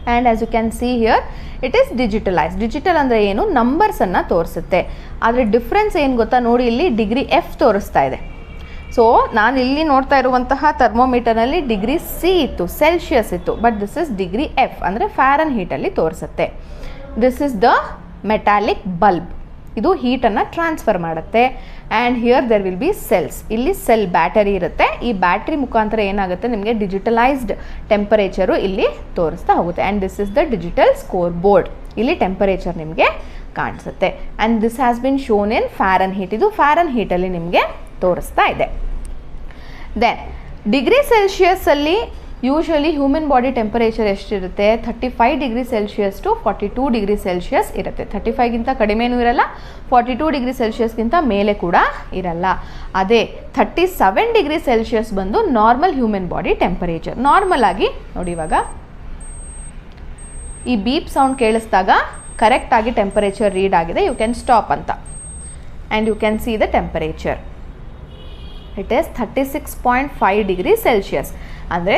And as you can see here it is digitalise. Digital ಅಂದರೆ ಏನು, ನಂಬರ್ಸನ್ನು ತೋರಿಸುತ್ತೆ. ಆದರೆ ಡಿಫ್ರೆನ್ಸ್ ಏನು ಗೊತ್ತಾ, ನೋಡಿ ಇಲ್ಲಿ ಡಿಗ್ರಿ F ತೋರಿಸ್ತಾ ಇದೆ. ಸೊ ನಾನು ಇಲ್ಲಿ ನೋಡ್ತಾ ಇರುವಂತಹ ಥರ್ಮೋಮೀಟರ್ನಲ್ಲಿ ಡಿಗ್ರಿ C ಇತ್ತು, ಸೆಲ್ಸಿಯಸ್ ಇತ್ತು. But this is degree F ಅಂದರೆ ಫ್ಯಾರನ್ ಹೀಟಲ್ಲಿ ತೋರಿಸುತ್ತೆ. This is the metallic bulb. ಇದು ಹೀಟನ್ನು ಟ್ರಾನ್ಸ್ಫರ್ ಮಾಡುತ್ತೆ. And here there will be cells. ಇಲ್ಲಿ ಸೆಲ್ ಬ್ಯಾಟರಿ ಇರುತ್ತೆ. ಈ ಬ್ಯಾಟ್ರಿ ಮುಖಾಂತರ ಏನಾಗುತ್ತೆ, ನಿಮಗೆ ಡಿಜಿಟಲೈಸ್ಡ್ ಟೆಂಪರೇಚರು ಇಲ್ಲಿ ತೋರಿಸ್ತಾ ಹೋಗುತ್ತೆ. And this is the digital scoreboard. ಇಲ್ಲಿ ಟೆಂಪರೇಚರ್ ನಿಮಗೆ ಕಾಣಿಸುತ್ತೆ. And this has been shown in Fahrenheit. ಇದು ಫ್ಯಾರನ್ ಹೀಟಲ್ಲಿ ನಿಮಗೆ ತೋರಿಸ್ತಾ ಇದೆ. ದೆನ್ ಡಿಗ್ರಿ ಸೆಲ್ಸಿಯಸ್ಸಲ್ಲಿ ಯೂಶ್ವಲಿ ಹ್ಯೂಮನ್ ಬಾಡಿ ಟೆಂಪರೇಚರ್ ಎಷ್ಟಿರುತ್ತೆ, 35 degree Celsius to 42 degree Celsius ಇರುತ್ತೆ. 35ಗಿಂತ ಕಡಿಮೆನೂ ಇರಲ್ಲ, 42 ಡಿಗ್ರಿ ಸೆಲ್ಸಿಯಸ್ಗಿಂತ ಮೇಲೆ ಕೂಡ ಇರಲ್ಲ. ಅದೇ 37 ಡಿಗ್ರಿ ಸೆಲ್ಸಿಯಸ್ ಬಂದು normal human body temperature. Normal ಆಗಿ ನೋಡಿ, ಇವಾಗ ಈ ಬೀಪ್ ಸೌಂಡ್ ಕೇಳಿಸಿದಾಗ ಕರೆಕ್ಟಾಗಿ ಟೆಂಪರೇಚರ್ ರೀಡ್ ಆಗಿದೆ. ಯು ಕ್ಯಾನ್ ಸ್ಟಾಪ್ ಅಂತ. And you can see the temperature. It is 36.5 degree Celsius. ಅಂದರೆ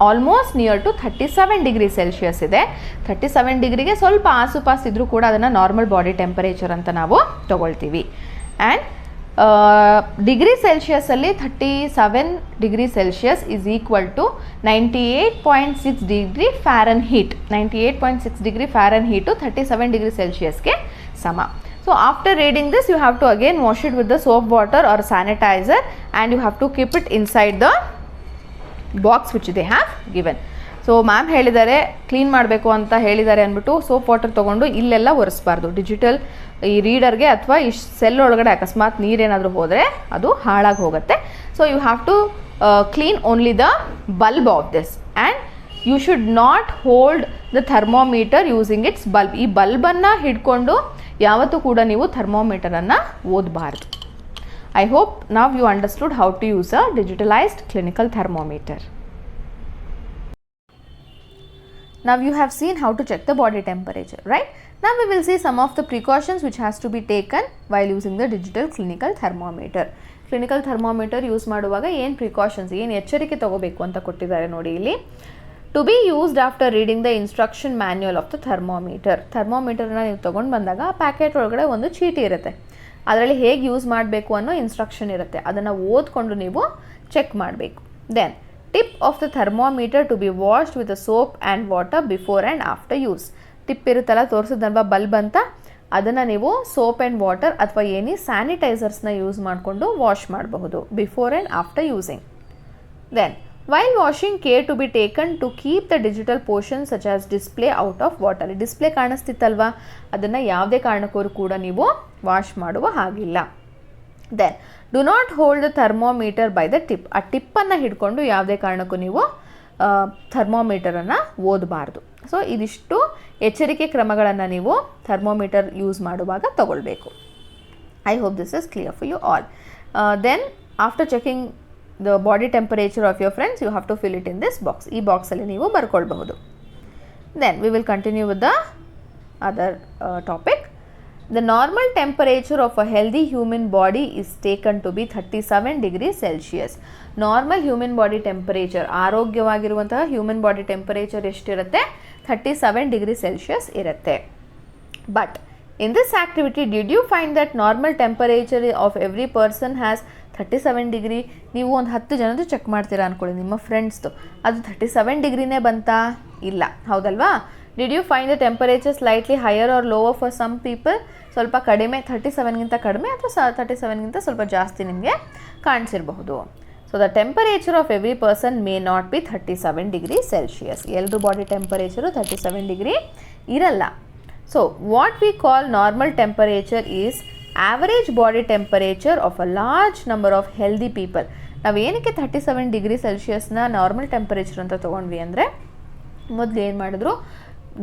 almost near to 37 degree Celsius ಇದೆ. 37 ಡಿಗ್ರಿಗೆ ಸ್ವಲ್ಪ ಆಸುಪಾಸಿದ್ರೂ ಕೂಡ ಅದನ್ನು ನಾರ್ಮಲ್ ಬಾಡಿ ಟೆಂಪರೇಚರ್ ಅಂತ ನಾವು ತಗೊಳ್ತೀವಿ. ಆ್ಯಂಡ್ ಡಿಗ್ರಿ ಸೆಲ್ಸಿಯಸ್ಸಲ್ಲಿ 37 degree Celsius is equal to 98.6 degree Fahrenheit. 98.6 degree Fahrenheit 37 degree ಸೆಲ್ಸಿಯಸ್ಗೆ ಸಮ. So after reading this, you have to again wash it with the soap water or sanitizer, and you have to keep it inside the box which they have given. So ma'am ಹೇಳಿದ್ದಾರೆ clean ಮಾಡಬೇಕು ಅಂತ ಹೇಳಿದ್ದಾರೆ ಅಂದ್ಬಿಟ್ಟು soap water ತೊಗೊಂಡು ಇಲ್ಲೆಲ್ಲ ಒರೆಸ್ಬಾರ್ದು. Digital ಈ ರೀಡರ್ಗೆ ಅಥವಾ ಈ ಸೆಲ್ ಒಳಗಡೆ ಅಕಸ್ಮಾತ್ ನೀರೇನಾದರೂ ಹೋದರೆ ಅದು ಹಾಳಾಗಿ ಹೋಗುತ್ತೆ. So you have to clean only the bulb of this. And you should not hold the thermometer using its bulb. ಈ ಬಲ್ಬನ್ನು ಹಿಡ್ಕೊಂಡು ಯಾವತ್ತೂ ಕೂಡ ನೀವು ಥರ್ಮೋಮೀಟರನ್ನು ಓದಬಾರ್ದು. I hope now you understood how to use a digitalised clinical thermometer. Now you have seen how to check the body temperature, right? Now we will see some of the precautions which has to be taken while using the digital clinical thermometer. Clinical thermometer use ಮಾಡುವಾಗ ಏನು precautions, ಏನು ಎಚ್ಚರಿಕೆ ತಗೋಬೇಕು ಅಂತ ಕೊಟ್ಟಿದ್ದಾರೆ ನೋಡಿ ಇಲ್ಲಿ. To be used after reading the instruction manual of the thermometer. ಥರ್ಮೋಮೀಟರ್ನ ನೀವು ತೊಗೊಂಡು ಬಂದಾಗ ಆ ಪ್ಯಾಕೆಟ್ ಒಳಗಡೆ ಒಂದು ಚೀಟಿ ಇರುತ್ತೆ. ಅದರಲ್ಲಿ ಹೇಗೆ ಯೂಸ್ ಮಾಡಬೇಕು ಅನ್ನೋ ಇನ್ಸ್ಟ್ರಕ್ಷನ್ ಇರುತ್ತೆ. ಅದನ್ನು ಓದ್ಕೊಂಡು ನೀವು ಚೆಕ್ ಮಾಡಬೇಕು. Then tip of the thermometer to be washed with a soap and water before and after use. Tip ಇರುತ್ತಲ್ಲ ತೋರಿಸಿದಲ್ವ ಬಲ್ಬ್ ಅಂತ, ಅದನ್ನು ನೀವು ಸೋಪ್ ಆ್ಯಂಡ್ ವಾಟರ್ ಅಥವಾ ಏನಿ ಸ್ಯಾನಿಟೈಸರ್ಸ್ನ ಯೂಸ್ ಮಾಡಿಕೊಂಡು ವಾಶ್ ಮಾಡಬಹುದು before and after using. Then while washing, care to be taken to keep the digital portion such as display out of water. Display ಕಾಣಿಸ್ತಿತ್ತಲ್ವಾ, ಅದನ್ನು ಯಾವುದೇ ಕಾರಣಕ್ಕೂ ಕೂಡ ನೀವು ವಾಶ್ ಮಾಡುವ ಹಾಗಿಲ್ಲ. Then do not hold the thermometer by the tip. ಆ ಟಿಪ್ಪನ್ನು ಹಿಡ್ಕೊಂಡು ಯಾವುದೇ ಕಾರಣಕ್ಕೂ ನೀವು ಥರ್ಮೋಮೀಟರನ್ನು ಓದಬಾರ್ದು. ಸೊ ಇದಿಷ್ಟು ಎಚ್ಚರಿಕೆ ಕ್ರಮಗಳನ್ನು ನೀವು ಥರ್ಮೋಮೀಟರ್ ಯೂಸ್ ಮಾಡುವಾಗ ತಗೊಳ್ಬೇಕು. I hope this is clear for you all. Then after checking the body temperature of your friends, you have to fill it in this box. ಈ ಬಾಕ್ಸಲ್ಲಿ ನೀವು ಬರ್ಕೊಳ್ಬಹುದು. Then we will continue with the other topic. The normal temperature of a healthy human body is taken to be 37 degrees Celsius. Normal human body temperature, ಆರೋಗ್ಯವಾಗಿರುವಂತಹ human body temperature ಎಷ್ಟಿರುತ್ತೆ, 37 degrees Celsius ಇರುತ್ತೆ. But in this activity, did you find that normal temperature of every person has 37 degree? ನೀವು ಒಂದು 10 ಜನದ್ದು check ಮಾಡ್ತೀರಾ ಅಂದ್ಕೊಳ್ಳಿ, ನಿಮ್ಮ ಫ್ರೆಂಡ್ಸ್ದು, ಅದು 37 ಡಿಗ್ರಿನೇ ಬಂತಾ? ಇಲ್ಲ, ಹೌದಲ್ವಾ? Did you find the temperature slightly higher or lower for some people? ಸ್ವಲ್ಪ ಕಡಿಮೆ, 37ಗಿಂತ ಕಡಿಮೆ ಅಥವಾ 37ಗಿಂತ ಸ್ವಲ್ಪ ಜಾಸ್ತಿ ನಿಮಗೆ ಕಾಣಿಸಿರಬಹುದು. So the temperature of every person may not be 37 degree Celsius. ಎಲ್ಲರೂ ಬಾಡಿ ಟೆಂಪರೇಚರು 37 ಡಿಗ್ರಿ ಇರಲ್ಲ. So what we call normal temperature is average body temperature of a large number of healthy people. ನಾವು ಏನಕ್ಕೆ 37 degree ಸೆಲ್ಸಿಯಸ್ನ normal temperature ಅಂತ ತೊಗೊಂಡ್ವಿ ಅಂದರೆ, ಮೊದಲು ಏನು ಮಾಡಿದ್ರು,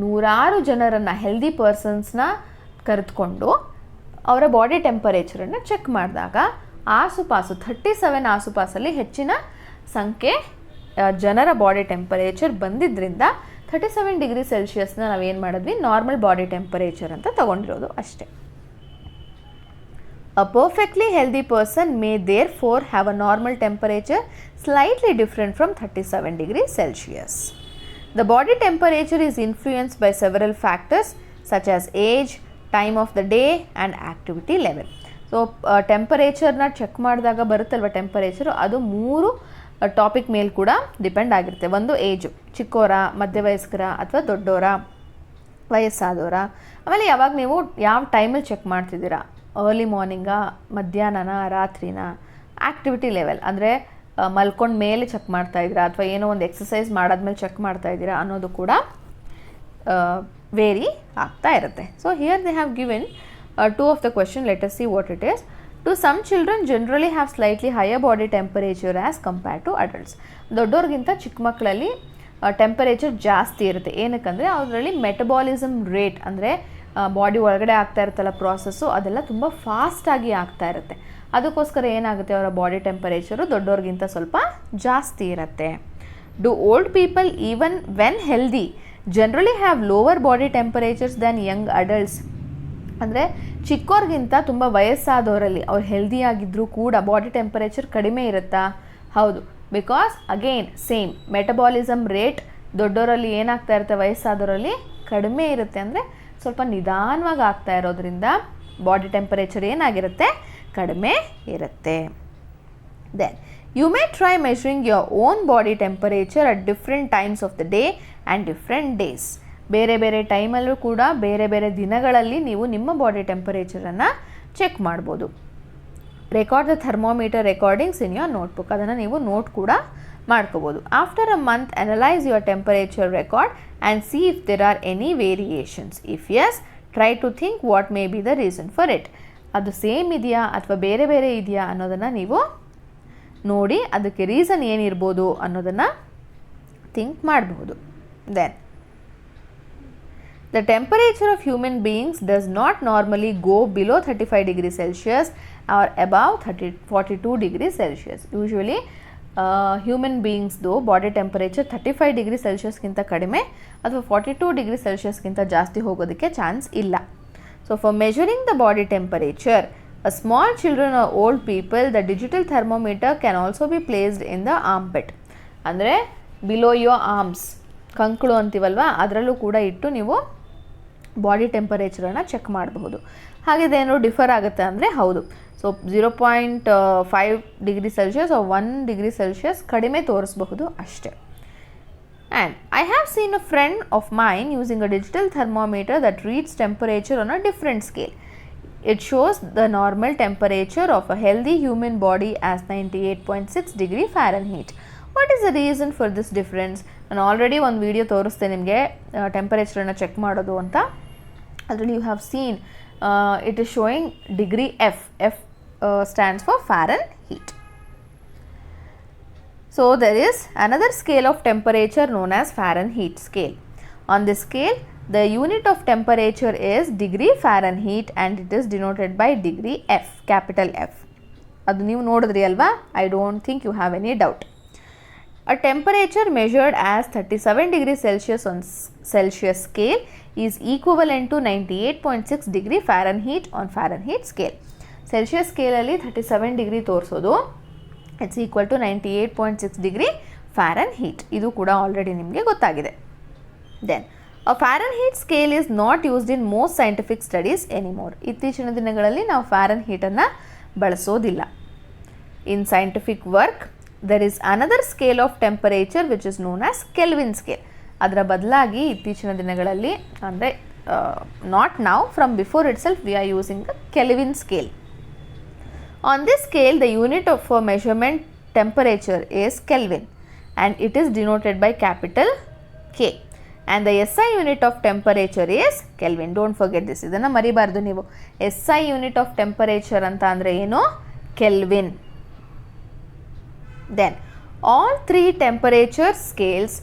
ನೂರಾರು ಜನರನ್ನು ಹೆಲ್ದಿ ಪರ್ಸನ್ಸ್ನ ಕರೆದುಕೊಂಡು ಅವರ ಬಾಡಿ ಟೆಂಪರೇಚರನ್ನು ಚೆಕ್ ಮಾಡಿದಾಗ ಆಸುಪಾಸು 37 ಆಸುಪಾಸಲ್ಲಿ ಹೆಚ್ಚಿನ ಸಂಖ್ಯೆ ಜನರ ಬಾಡಿ ಟೆಂಪರೇಚರ್ ಬಂದಿದ್ದರಿಂದ 37 ಡಿಗ್ರಿ ಸೆಲ್ಸಿಯಸ್ನ ನಾವೇನು ಮಾಡಿದ್ವಿ, ನಾರ್ಮಲ್ ಬಾಡಿ ಟೆಂಪರೇಚರ್ ಅಂತ ತಗೊಂಡಿರೋದು ಅಷ್ಟೇ. A perfectly healthy person may therefore have a normal temperature slightly different from 37 degrees Celsius. The body temperature is influenced by several factors such as age, time of the day and activity level. So ಟೆಂಪರೇಚರ್ನ check ಮಾಡಿದಾಗ ಬರುತ್ತಲ್ವ temperature, ಅದು 3 topic ಮೇಲೆ ಕೂಡ depend ಆಗಿರುತ್ತೆ. ಒಂದು age, ಚಿಕ್ಕೋರ, ಮಧ್ಯವಯಸ್ಕರ ಅಥವಾ ದೊಡ್ಡೋರ, ವಯಸ್ಸಾದವರ. ಆಮೇಲೆ ಯಾವಾಗ ನೀವು ಯಾವ ಟೈಮಲ್ಲಿ ಚೆಕ್ ಮಾಡ್ತಿದ್ದೀರಾ, ಅರ್ಲಿ ಮಾರ್ನಿಂಗಾ, ಮಧ್ಯಾಹ್ನನ, ರಾತ್ರಿನ. ಆ್ಯಕ್ಟಿವಿಟಿ ಲೆವೆಲ್ ಅಂದರೆ ಮಲ್ಕೊಂಡು ಮೇಲೆ ಚೆಕ್ ಮಾಡ್ತಾಯಿದ್ದೀರಾ ಅಥವಾ ಏನೋ ಒಂದು ಎಕ್ಸಸೈಸ್ ಮಾಡಾದ್ಮೇಲೆ ಚೆಕ್ ಮಾಡ್ತಾಯಿದ್ದೀರಾ ಅನ್ನೋದು ಕೂಡ ವೇರಿ ಆಗ್ತಾ ಇರುತ್ತೆ. So here they have given two of the question. Let us see what it is. Do some children generally have slightly higher body temperature as compared to adults? ದೊಡ್ಡವ್ರಿಗಿಂತ ಚಿಕ್ಕ ಮಕ್ಕಳಲ್ಲಿ temperature ಜಾಸ್ತಿ ಇರುತ್ತೆ. ಏನಕ್ಕಂದರೆ ಅದರಲ್ಲಿ metabolism rate ಅಂದರೆ body ಒಳಗಡೆ ಆಗ್ತಾ ಇರುತ್ತಲ್ಲ process, ಅದೆಲ್ಲ ತುಂಬ ಫಾಸ್ಟಾಗಿ ಆಗ್ತಾ ಇರುತ್ತೆ. ಅದಕ್ಕೋಸ್ಕರ ಏನಾಗುತ್ತೆ, ಅವರ ಬಾಡಿ ಟೆಂಪರೇಚರು ದೊಡ್ಡವ್ರಿಗಿಂತ ಸ್ವಲ್ಪ ಜಾಸ್ತಿ ಇರುತ್ತೆ. Do old people even when healthy generally have lower body temperatures than Young adults? ಅಂದರೆ ಚಿಕ್ಕವ್ರಿಗಿಂತ ತುಂಬ ವಯಸ್ಸಾದವರಲ್ಲಿ ಅವ್ರು ಹೆಲ್ದಿಯಾಗಿದ್ದರೂ ಕೂಡ ಬಾಡಿ ಟೆಂಪರೇಚರ್ ಕಡಿಮೆ ಇರುತ್ತಾ? ಹೌದು. Because again same metabolism rate ದೊಡ್ಡವರಲ್ಲಿ ಏನಾಗ್ತಾ ಇರುತ್ತೆ, ವಯಸ್ಸಾದವರಲ್ಲಿ ಕಡಿಮೆ ಇರುತ್ತೆ. ಅಂದರೆ ಸ್ವಲ್ಪ ನಿಧಾನವಾಗಿ ಆಗ್ತಾ ಇರೋದ್ರಿಂದ ಬಾಡಿ ಟೆಂಪರೇಚರ್ ಏನಾಗಿರುತ್ತೆ, ಕಡಿಮೆ ಇರುತ್ತೆ. Then you may try measuring your own body temperature at different times of the day and different days. ಬೇರೆ ಬೇರೆ ಟೈಮಲ್ಲೂ ಕೂಡ ಬೇರೆ ಬೇರೆ ದಿನಗಳಲ್ಲಿ ನೀವು ನಿಮ್ಮ ಬಾಡಿ ಟೆಂಪರೇಚರನ್ನು ಚೆಕ್ ಮಾಡ್ಬೋದು. Record the thermometer recordings in your notebook. ಅದನ್ನು ನೀವು ನೋಟ್ ಕೂಡ ಮಾಡ್ಕೋಬೋದು. After a month analyse your temperature record and see if there are any variations. If yes, try to think what may be the reason for it. ಅದು same ಇದೆಯಾ ಅಥವಾ ಬೇರೆ ಬೇರೆ ಇದೆಯಾ ಅನ್ನೋದನ್ನು ನೀವು ನೋಡಿ ಅದಕ್ಕೆ ರೀಸನ್ ಏನಿರ್ಬೋದು ಅನ್ನೋದನ್ನು ಥಿಂಕ್ ಮಾಡಬಹುದು. Then the temperature of human beings does not normally go below 35 degrees Celsius or above 42 degrees Celsius. Usually human beings body temperature 35 degree ಸೆಲ್ಸಿಯಸ್ಗಿಂತ ಕಡಿಮೆ ಅಥವಾ 42 ಡಿಗ್ರಿ ಸೆಲ್ಸಿಯಸ್ಗಿಂತ ಜಾಸ್ತಿ ಹೋಗೋದಕ್ಕೆ ಚಾನ್ಸ್ ಇಲ್ಲ. So for measuring the body temperature a small children or old people, the digital thermometer can also be placed in the armpit. ಅಂದರೆ below your arms, ಕಂಕಳು ಅಂತೀವಲ್ವ, ಅದರಲ್ಲೂ ಕೂಡ ಇಟ್ಟು ನೀವು ಬಾಡಿ ಟೆಂಪರೇಚರನ್ನು ಚೆಕ್ ಮಾಡಬಹುದು. ಹಾಗೆ ಇದೇನಾದ್ರು ಡಿಫರ್ ಆಗುತ್ತೆ ಅಂದರೆ ಹೌದು. So 0.5 degree Celsius 1 degree Celsius ಕಡಿಮೆ ತೋರಿಸಬಹುದು ಅಷ್ಟೇ. And I have seen a friend of mine using a digital thermometer that reads temperature on a different scale. It shows the normal temperature of a healthy human body as 98.6 degree Fahrenheit. What is the reason for this difference? ನಾನು already ಒಂದು video ತೋರಿಸ್ತೆ ನಿಮಗೆ ಟೆಂಪರೇಚರನ್ನು check ಮಾಡೋದು ಅಂತ. ಅದರಲ್ಲಿ you have seen it is showing degree F. F stands for Fahrenheit. So there is another scale of temperature known as Fahrenheit scale. On this scale, the unit of temperature is degree Fahrenheit and it is denoted by degree F, capital F. ಅದು ನೀವು ನೋಡಿದ್ರಿ ಅಲ್ವಾ? I don't think you have any doubt. A temperature measured as 37 degrees Celsius on Celsius scale is equivalent to 98.6 degree Fahrenheit on Fahrenheit scale. Celsius scale ಅಲ್ಲಿ 37 degree ತೋರಿಸೋದು, it's equal to 98.6 degree Fahrenheit. ಇದು ಕೂಡ ಆಲ್ರೆಡಿ ನಿಮಗೆ ಗೊತ್ತಾಗಿದೆ. Then a Fahrenheit scale is not used in most scientific studies anymore. ಇತ್ತೀಚಿನ ದಿನಗಳಲ್ಲಿ ನಾವು Fahrenheit-ಅನ್ನು ಬಳಸೋದಿಲ್ಲ. In scientific work, there is another scale of temperature which is known as Kelvin scale. ಅದರ ಬದಲಾಗಿ ಇತ್ತೀಚಿನ ದಿನಗಳಲ್ಲಿ ಅಂದರೆ not now, from before itself we are using the Kelvin scale. On this scale, the unit for measurement temperature is Kelvin and it is denoted by capital K. And the SI unit of temperature is Kelvin. Don't forget this. ಇದನ್ನು ಮರಿಬಾರ್ದು ನೀವು. SI unit of temperature ಅಂತ ಅಂದರೆ ಏನು? Kelvin. Then all three temperature scales,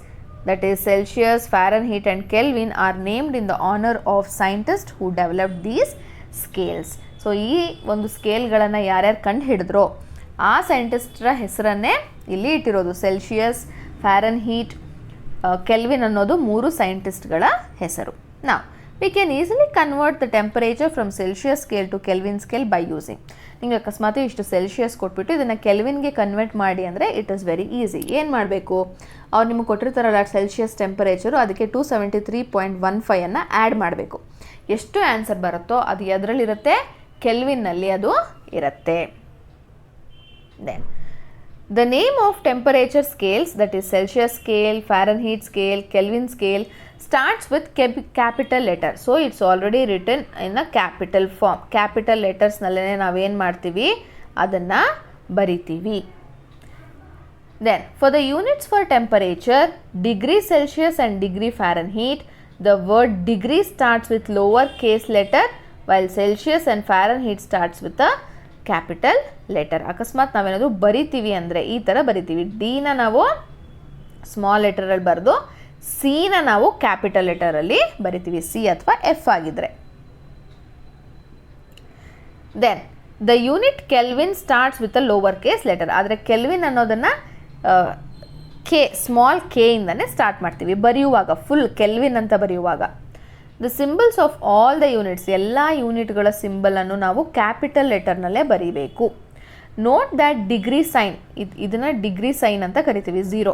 that is Celsius, Fahrenheit and Kelvin, are named in the honor of scientists who developed these scales. So ಈ ಒಂದು ಸ್ಕೇಲ್ಗಳನ್ನು ಯಾರ್ಯಾರು ಕಂಡು ಹಿಡಿದ್ರೋ ಆ ಸೈಂಟಿಸ್ಟರ ಹೆಸರನ್ನೇ ಇಲ್ಲಿ ಇಟ್ಟಿರೋದು. ಸೆಲ್ಸಿಯಸ್, ಫ್ಯಾರನ್ಹೀಟ್, ಕೆಲ್ವಿನ್ ಅನ್ನೋದು 3 ಸೈಂಟಿಸ್ಟ್ಗಳ ಹೆಸರು. ನಾವು we can easily convert the temperature from Celsius scale to kelvin scale by using. ನಿಮಗೆ ಅಕಸ್ಮಾತ್ ಇಷ್ಟು ಸೆಲ್ಸಿಯಸ್ ಕೊಟ್ಬಿಟ್ಟು ಇದನ್ನು ಕೆಲ್ವಿನ್ಗೆ ಕನ್ವರ್ಟ್ ಮಾಡಿ ಅಂದರೆ ಇಟ್ ಈಸ್ ವೆರಿ ಈಸಿ. ಏನು ಮಾಡಬೇಕು, ಅವ್ರು ನಿಮಗೆ ಕೊಟ್ಟಿರ್ತಾರಲ್ಲ ಸೆಲ್ಸಿಯಸ್ ಟೆಂಪರೇಚರು, ಅದಕ್ಕೆ 273.15 ಆ್ಯಡ್ ಮಾಡಬೇಕು. ಎಷ್ಟು ಆನ್ಸರ್ ಬರುತ್ತೋ ಅದು ಎದರಲ್ಲಿರುತ್ತೆ? ಕೆಲ್ವಿನ್ನಲ್ಲಿ ಅದು ಇರುತ್ತೆ. Then the name of temperature scales, that is Celsius scale, Fahrenheit scale, Kelvin scale, starts with capital letter. So it's already written in a capital form. Capital letters ನಲ್ಲೇ ನಾವೇನು ಮಾಡ್ತೀವಿ, ಅದನ್ನು ಬರಿತೀವಿ. Then for the units for temperature, degree Celsius and degree Fahrenheit, the word degree starts with lower case letter while Celsius and Fahrenheit starts with a capital letter. ಅಕಸ್ಮಾತ್ ನಾವೇನಾದರೂ ಬರಿತೀವಿ ಅಂದರೆ ಈ ಥರ ಬರಿತೀವಿ. ಡಿನ ನಾವು ಸ್ಮಾಲ್ ಲೆಟರಲ್ಲಿ ಬರೆದು ಸಿನ ನಾವು ಕ್ಯಾಪಿಟಲ್ ಲೆಟರಲ್ಲಿ ಬರಿತೀವಿ, ಸಿ ಅಥವಾ ಎಫ್ ಆಗಿದ್ರೆ. Then the unit kelvin starts with a lower case letter. ಆದರೆ ಕೆಲ್ವಿನ್ ಅನ್ನೋದನ್ನು ಕೆ, ಸ್ಮಾಲ್ ಕೆ ಇಂದನೇ ಸ್ಟಾರ್ಟ್ ಮಾಡ್ತೀವಿ ಬರೆಯುವಾಗ, ಫುಲ್ ಕೆಲ್ವಿನ್ ಅಂತ ಬರೆಯುವಾಗ. The symbols of all the units, ಎಲ್ಲ ಯೂನಿಟ್ಗಳ ಸಿಂಬಲನ್ನು ನಾವು ಕ್ಯಾಪಿಟಲ್ ಲೆಟರ್ನಲ್ಲೇ ಬರೀಬೇಕು. ನೋಟ್ ದ್ಯಾಟ್ ಡಿಗ್ರಿ ಸೈನ್, ಇದನ್ನು ಡಿಗ್ರಿ ಸೈನ್ ಅಂತ ಕರಿತೀವಿ, 0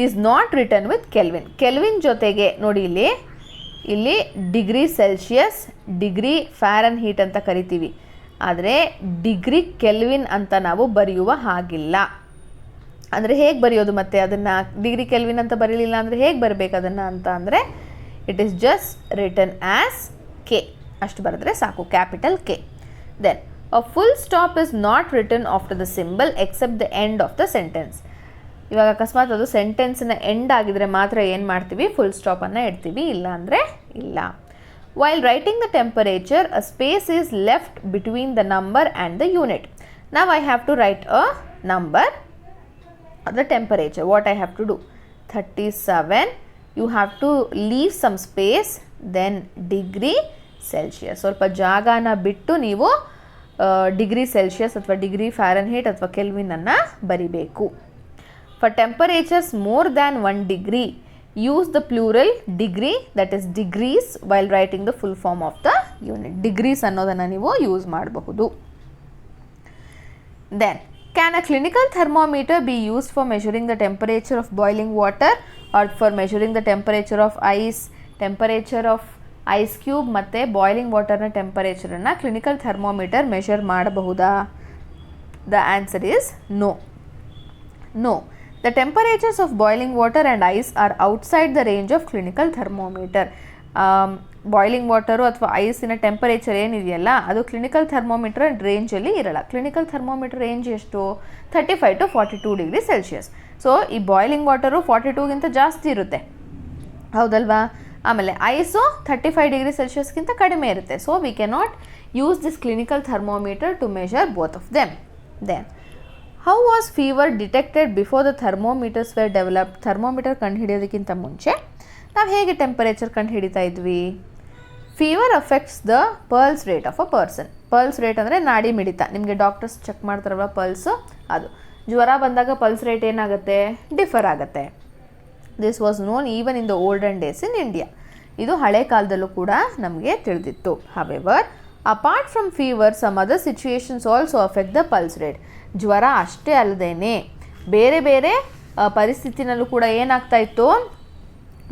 is not written with kelvin. Kelvin ಜೊತೆಗೆ ನೋಡಿ ಇಲ್ಲಿ ಡಿಗ್ರಿ ಸೆಲ್ಸಿಯಸ್, ಡಿಗ್ರಿ ಫ್ಯಾರನ್ಹೀಟ್ ಅಂತ ಕರಿತೀವಿ, ಆದರೆ ಡಿಗ್ರಿ ಕೆಲ್ವಿನ್ ಅಂತ ನಾವು ಬರೆಯುವ ಹಾಗಿಲ್ಲ. ಅಂದರೆ ಹೇಗೆ ಬರೆಯೋದು, ಮತ್ತು ಅದನ್ನು ಡಿಗ್ರಿ ಕೆಲ್ವಿನ್ ಅಂತ ಬರೀಲಿಲ್ಲ ಅಂದರೆ ಹೇಗೆ ಬರಬೇಕು ಅದನ್ನು ಅಂತ ಅಂದರೆ it is just written as K, ಅಷ್ಟು ಬರೆದ್ರೆ ಸಾಕು, capital K. Then a full stop is not written after the symbol except the end of the sentence. ಇವಾಗ ಅಕಸ್ಮಾತ್ ಅದು ಸೆಂಟೆನ್ಸ್ನ ಎಂಡ್ ಆಗಿದ್ರೆ ಮಾತ್ರ ಏನು ಮಾಡ್ತೀವಿ, ಫುಲ್ ಸ್ಟಾಪನ್ನು ಇಡ್ತೀವಿ, ಇಲ್ಲ ಅಂದರೆ ಇಲ್ಲ. While writing the temperature a space is left between the number and the unit. Now I have to write a number, the temperature. What I have to do, 37, you have to leave some space, then degree Celsius. ಸ್ವಲ್ಪ ಜಾಗನ ಬಿಟ್ಟು ನೀವು degree Celsius ಅಥವಾ degree Fahrenheit ಅಥವಾ ಕೆಲ್ವಿನನ್ನು ಬರಿಬೇಕು. For temperatures more than 1 degree, use the plural degree, that is degrees, while writing the full form of the unit. Degrees ಅನ್ನೋದನ್ನು ನೀವು ಯೂಸ್ ಮಾಡಬಹುದು. Then can a clinical thermometer be used for measuring the temperature of boiling water or for measuring the temperature of ice, temperature of ice cube ಮತ್ತು boiling ವಾಟರ್ನ ಟೆಂಪರೇಚರನ್ನು clinical thermometer measure ಮಾಡಬಹುದಾ? The answer is no. No, the temperatures of boiling water and ice are outside the range of clinical thermometer. Boiling water ಅಥವಾ ಐಸಿನ temperature ಏನಿದೆಯಲ್ಲ ಅದು clinical thermometer ರೇಂಜಲ್ಲಿ ಇರಲ್ಲ. ಕ್ಲಿನಿಕಲ್ ಥರ್ಮೋಮೀಟರ್ ರೇಂಜ್ ಎಷ್ಟು? 35 to 42 ಡಿಗ್ರಿ ಸೆಲ್ಸಿಯಸ್. ಸೊ ಈ boiling water 42ಗಿಂತ ಜಾಸ್ತಿ ಇರುತ್ತೆ, ಹೌದಲ್ವಾ? ಆಮೇಲೆ ಐಸು 35 ಡಿಗ್ರಿ ಸೆಲ್ಸಿಯಸ್ಗಿಂತ ಕಡಿಮೆ ಇರುತ್ತೆ. So we can not use this clinical thermometer to measure both of them. Then how was fever detected before the thermometers were developed? Thermometer ಕಂಡುಹಿಡಿಯೋದಕ್ಕಿಂತ ಮುಂಚೆ ನಾವು ಹೇಗೆ ಟೆಂಪರೇಚರ್ ಕಂಡುಹಿಡಿತಾ ಇದ್ವಿ? Fever affects the pulse rate of a person. Pulse rate ಅಂದರೆ ನಾಡಿ ಮಿಡಿತ. ನಿಮಗೆ doctors check ಮಾಡ್ತಾರಲ್ವ pulse, ಅದು. ಜ್ವರ ಬಂದಾಗ ಪಲ್ಸ್ ರೇಟ್ ಏನಾಗುತ್ತೆ? ಡಿಫರ್ ಆಗುತ್ತೆ. This was known even in the olden days in India. ಇದು ಹಳೆ ಕಾಲದಲ್ಲೂ ಕೂಡ ನಮಗೆ ತಿಳಿದಿತ್ತು. However apart from fever some other situations also affect the pulse rate. ಜ್ವರ ಅಷ್ಟೇ ಅಲ್ಲದೇನೆ ಬೇರೆ ಬೇರೆ ಪರಿಸ್ಥಿತಿನಲ್ಲೂ ಕೂಡ ಏನಾಗ್ತಾ ಇತ್ತು?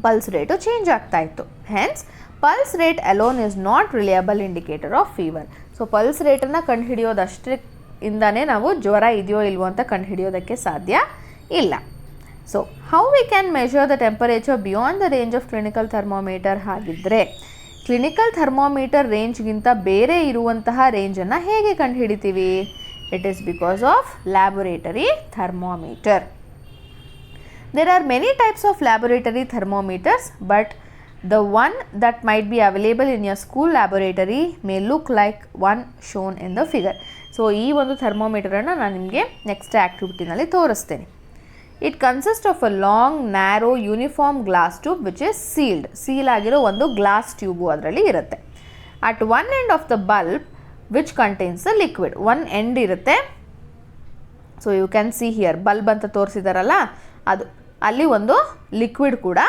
ಪಲ್ಸ್ ರೇಟು ಚೇಂಜ್ ಆಗ್ತಾ ಇತ್ತು. Hence pulse rate alone is not reliable indicator of fever. So pulse ರೇಟನ್ನು ಕಂಡುಹಿಡಿಯೋದಷ್ಟೇ ಇಂದಾನೇ ನಾವು ಜ್ವರ ಇದೆಯೋ ಇಲ್ವೋ ಅಂತ ಕಂಡುಹಿಡಿಯೋದಕ್ಕೆ ಸಾಧ್ಯ ಇಲ್ಲ. So how we can measure the temperature beyond the range of clinical thermometer? ಹಾಗಿದ್ದರೆ ಕ್ಲಿನಿಕಲ್ ಥರ್ಮೋಮೀಟರ್ ರೇಂಜ್ಗಿಂತ ಬೇರೆ ಇರುವಂತಹ ರೇಂಜನ್ನು ಹೇಗೆ ಕಂಡುಹಿಡಿತೀವಿ? It is because of laboratory thermometer. There are many types of laboratory thermometers, but the one that might be available in your school laboratory may look like one shown in the figure. So ಈ ಒಂದು ಥರ್ಮೋಮೀಟರನ್ನು ನಾನು ನಿಮಗೆ next ಆ್ಯಕ್ಟಿವಿಟಿನಲ್ಲಿ ತೋರಿಸ್ತೇನೆ. It consists of a long, narrow, uniform glass tube which is sealed. Seal ಆಗಿರೋ ಒಂದು glass tube ಅದರಲ್ಲಿ ಇರುತ್ತೆ. At one end of the bulb which contains the liquid. One end ಇರುತ್ತೆ. So you can see here bulb ಅಂತ ತೋರಿಸಿದಾರಲ್ಲ ಅದು ಅಲ್ಲಿ ಒಂದು liquid ಕೂಡ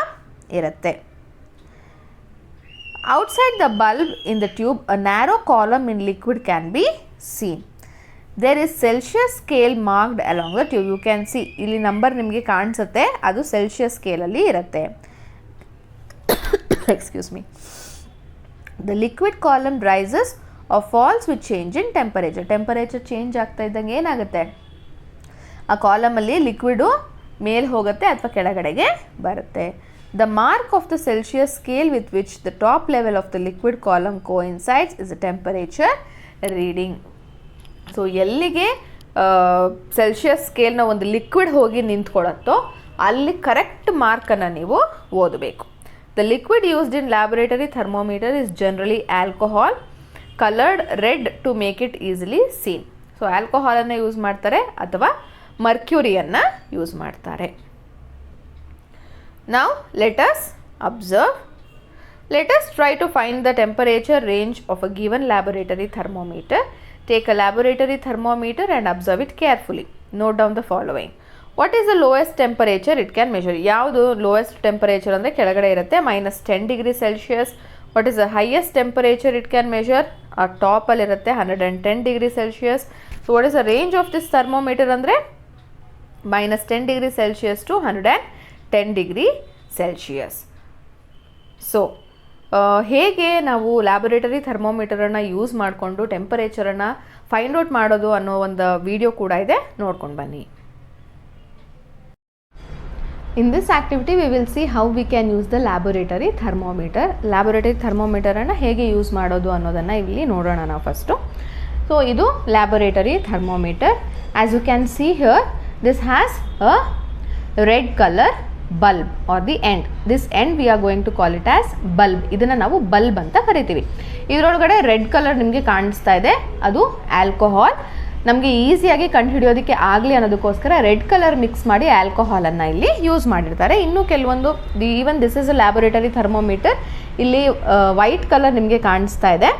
ಇರುತ್ತೆ. Outside the bulb in the tube a narrow column in liquid can be seen. There is Celsius scale marked along the tube. You can see ಇಲ್ಲಿ number ನಿಮಗೆ ಕಾಣಿಸುತ್ತೆ, ಅದು ಸೆಲ್ಸಿಯಸ್ ಸ್ಕೇಲಲ್ಲಿ ಇರುತ್ತೆ. Excuse me. The liquid column rises or falls with change in temperature. Temperature change ಆಗ್ತಾ ಇದ್ದಂಗೆ ಏನಾಗುತ್ತೆ, ಆ ಕಾಲಮಲ್ಲಿ liquid ಮೇಲೆ ಹೋಗುತ್ತೆ ಅಥವಾ ಕೆಳಗಡೆಗೆ ಬರುತ್ತೆ. The mark of the Celsius scale with which the top level of the liquid column coincides is the temperature reading. So ಎಲ್ಲಿಗೆ ಸೆಲ್ಸಿಯಸ್ ಸ್ಕೇಲ್ನ ಒಂದು ಲಿಕ್ವಿಡ್ ಹೋಗಿ ನಿಂತ್ಕೊಳ್ಳುತ್ತೋ ಅಲ್ಲಿ ಕರೆಕ್ಟ್ ಮಾರ್ಕನ್ನು ನೀವು ಓದಬೇಕು. The liquid used in laboratory thermometer is generally alcohol coloured red to make it easily seen. So ಆಲ್ಕೋಹಾಲನ್ನು ಯೂಸ್ ಮಾಡ್ತಾರೆ ಅಥವಾ ಮರ್ಕ್ಯೂರಿಯನ್ನು ಯೂಸ್ ಮಾಡ್ತಾರೆ. Now let us observe. Let us try to find the temperature range of a given laboratory thermometer. Take a laboratory thermometer and observe it carefully. Note down the following. What is the lowest temperature it can measure? ಯಾವುದು lowest temperature ಅಂದರೆ ಕೆಳಗಡೆ ಇರುತ್ತೆ, -10 degree Celsius. What is the highest temperature it can measure? ಆ ಟಾಪಲ್ಲಿ ಇರುತ್ತೆ 110 degree Celsius. So what is the range of this thermometer ಅಂದರೆ -10 degree Celsius to 110 degree Celsius. So ಹೇಗೆ ನಾವು laboratory ಥರ್ಮೋಮೀಟರನ್ನು use ಮಾಡಿಕೊಂಡು ಟೆಂಪರೇಚರನ್ನು ಫೈಂಡ್ ಔಟ್ ಮಾಡೋದು ಅನ್ನೋ ಒಂದು ವಿಡಿಯೋ ಕೂಡ ಇದೆ, ನೋಡ್ಕೊಂಡು ಬನ್ನಿ. In this activity we will see how we can use the laboratory thermometer. Laboratory ಥರ್ಮೋಮೀಟರನ್ನು ಹೇಗೆ ಯೂಸ್ ಮಾಡೋದು ಅನ್ನೋದನ್ನು ಇಲ್ಲಿ ನೋಡೋಣ ನಾವು ಫಸ್ಟು. ಸೊ ಇದು laboratory thermometer. As you can see here this has a red colour bulb or the end. This end we are going to call it as bulb. ಇದನ್ನು ನಾವು ಬಲ್ಬ್ ಅಂತ ಕರಿತೀವಿ. ಇದರೊಳಗಡೆ ರೆಡ್ ಕಲರ್ ನಿಮಗೆ ಕಾಣಿಸ್ತಾ ಇದೆ, ಅದು ಆಲ್ಕೋಹಾಲ್. ನಮಗೆ ಈಸಿಯಾಗಿ ಕಂಡುಹಿಡಿಯೋದಕ್ಕೆ ಆಗಲಿ ಅನ್ನೋದಕ್ಕೋಸ್ಕರ ರೆಡ್ ಕಲರ್ ಮಿಕ್ಸ್ ಮಾಡಿ ಆಲ್ಕೋಹಾಲನ್ನು ಇಲ್ಲಿ ಯೂಸ್ ಮಾಡಿರ್ತಾರೆ. ಇನ್ನು ಕೆಲವೊಂದು even this is a laboratory thermometer. ಇಲ್ಲಿ ವೈಟ್ ಕಲರ್ ನಿಮಗೆ ಕಾಣಿಸ್ತಾ ಇದೆ,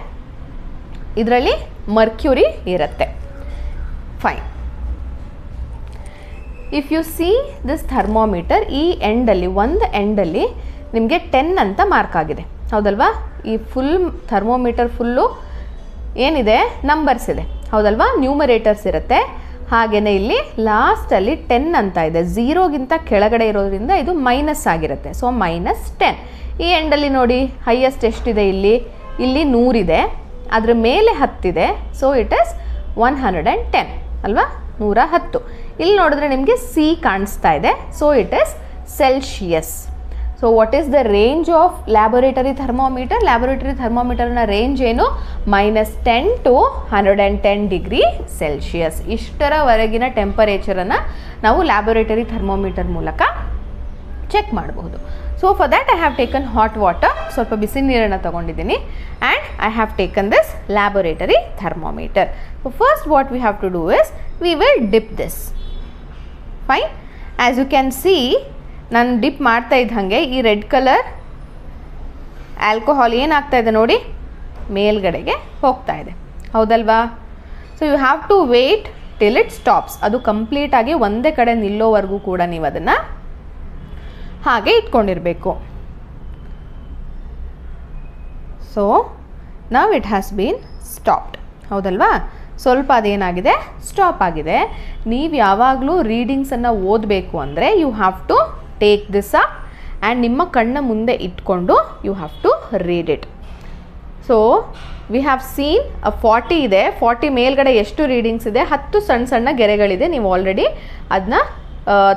ಇದರಲ್ಲಿ ಮರ್ಕ್ಯೂರಿ ಇರುತ್ತೆ. Fine. If U see this thermometer, ಈ ಎಂಡಲ್ಲಿ ಒಂದು ಎಂಡಲ್ಲಿ ನಿಮಗೆ 10 ಅಂತ ಮಾರ್ಕ್ ಆಗಿದೆ, ಹೌದಲ್ವಾ? ಈ ಫುಲ್ ಥರ್ಮೋಮೀಟರ್ ಫುಲ್ಲು ಏನಿದೆ ನಂಬರ್ಸ್ ಇದೆ, ಹೌದಲ್ವಾ? ನ್ಯೂಮರೇಟರ್ಸ್ ಇರುತ್ತೆ. ಹಾಗೆಯೇ ಇಲ್ಲಿ ಲಾಸ್ಟಲ್ಲಿ 10 ಅಂತ ಇದೆ, 0ಗಿಂತ ಕೆಳಗಡೆ ಇರೋದ್ರಿಂದ ಇದು ಮೈನಸ್ ಆಗಿರುತ್ತೆ. ಸೊ -10. ಈ ಎಂಡಲ್ಲಿ ನೋಡಿ ಹೈಯೆಸ್ಟ್ ಎಷ್ಟಿದೆ, ಇಲ್ಲಿ 100 ಇದೆ, ಅದರ ಮೇಲೆ 10 ಇದೆ. ಸೊ ಇಟ್ ಇಸ್ 110 ಅಲ್ವಾ, 110. ಇಲ್ಲಿ ನೋಡಿದ್ರೆ ನಿಮಗೆ ಸಿ ಕಾಣಿಸ್ತಾ ಇದೆ. So it is Celsius. So what is the range of laboratory thermometer? Laboratory ಥರ್ಮೋಮೀಟರ್ನ ರೇಂಜ್ ಏನು? -10 to 110 ಡಿಗ್ರಿ ಸೆಲ್ಸಿಯಸ್. ಇಷ್ಟರವರೆಗಿನ ಟೆಂಪರೇಚರನ್ನು ನಾವು ಲ್ಯಾಬೊರೇಟರಿ ಥರ್ಮೋಮೀಟರ್ ಮೂಲಕ ಚೆಕ್ ಮಾಡಬಹುದು. So for that I have taken hot water, ಸ್ವಲ್ಪ ಬಿಸಿ ನೀರನ್ನು ತಗೊಂಡಿದ್ದೀನಿ, and I have taken this laboratory thermometer. So first what we have to do is we will dip this. Fine. As you can see, ನಾನು drip ಮಾಡ್ತಾ ಇದ್ದ ಹಾಗೆ ಈ red colour alcohol ಏನಾಗ್ತಾ ಇದೆ ನೋಡಿ, ಮೇಲ್ಗಡೆಗೆ ಹೋಗ್ತಾ ಇದೆ, ಹೌದಲ್ವಾ? So you have to wait till it stops. ಅದು ಕಂಪ್ಲೀಟಾಗಿ ಒಂದೇ ಕಡೆ ನಿಲ್ಲೋವರೆಗೂ ಕೂಡ ನೀವು ಅದನ್ನು ಹಾಗೆ ಇಟ್ಕೊಂಡಿರಬೇಕು. So now it has been stopped, ಹೌದಲ್ವಾ? ಸ್ವಲ್ಪ ಅದೇನಾಗಿದೆ, ಸ್ಟಾಪ್ ಆಗಿದೆ. ನೀವು ಯಾವಾಗಲೂ ರೀಡಿಂಗ್ಸನ್ನು ಓದಬೇಕು ಅಂದರೆ you have to take this up and ನಿಮ್ಮ ಕಣ್ಣ ಮುಂದೆ ಇಟ್ಕೊಂಡು you have to read it. So we have seen 40 ಇದೆ, 40 ಮೇಲ್ಗಡೆ ಎಷ್ಟು ರೀಡಿಂಗ್ಸ್ ಇದೆ? 10 ಸಣ್ಣ ಸಣ್ಣ ಗೆರೆಗಳಿದೆ. ನೀವು ಆಲ್ರೆಡಿ ಅದನ್ನ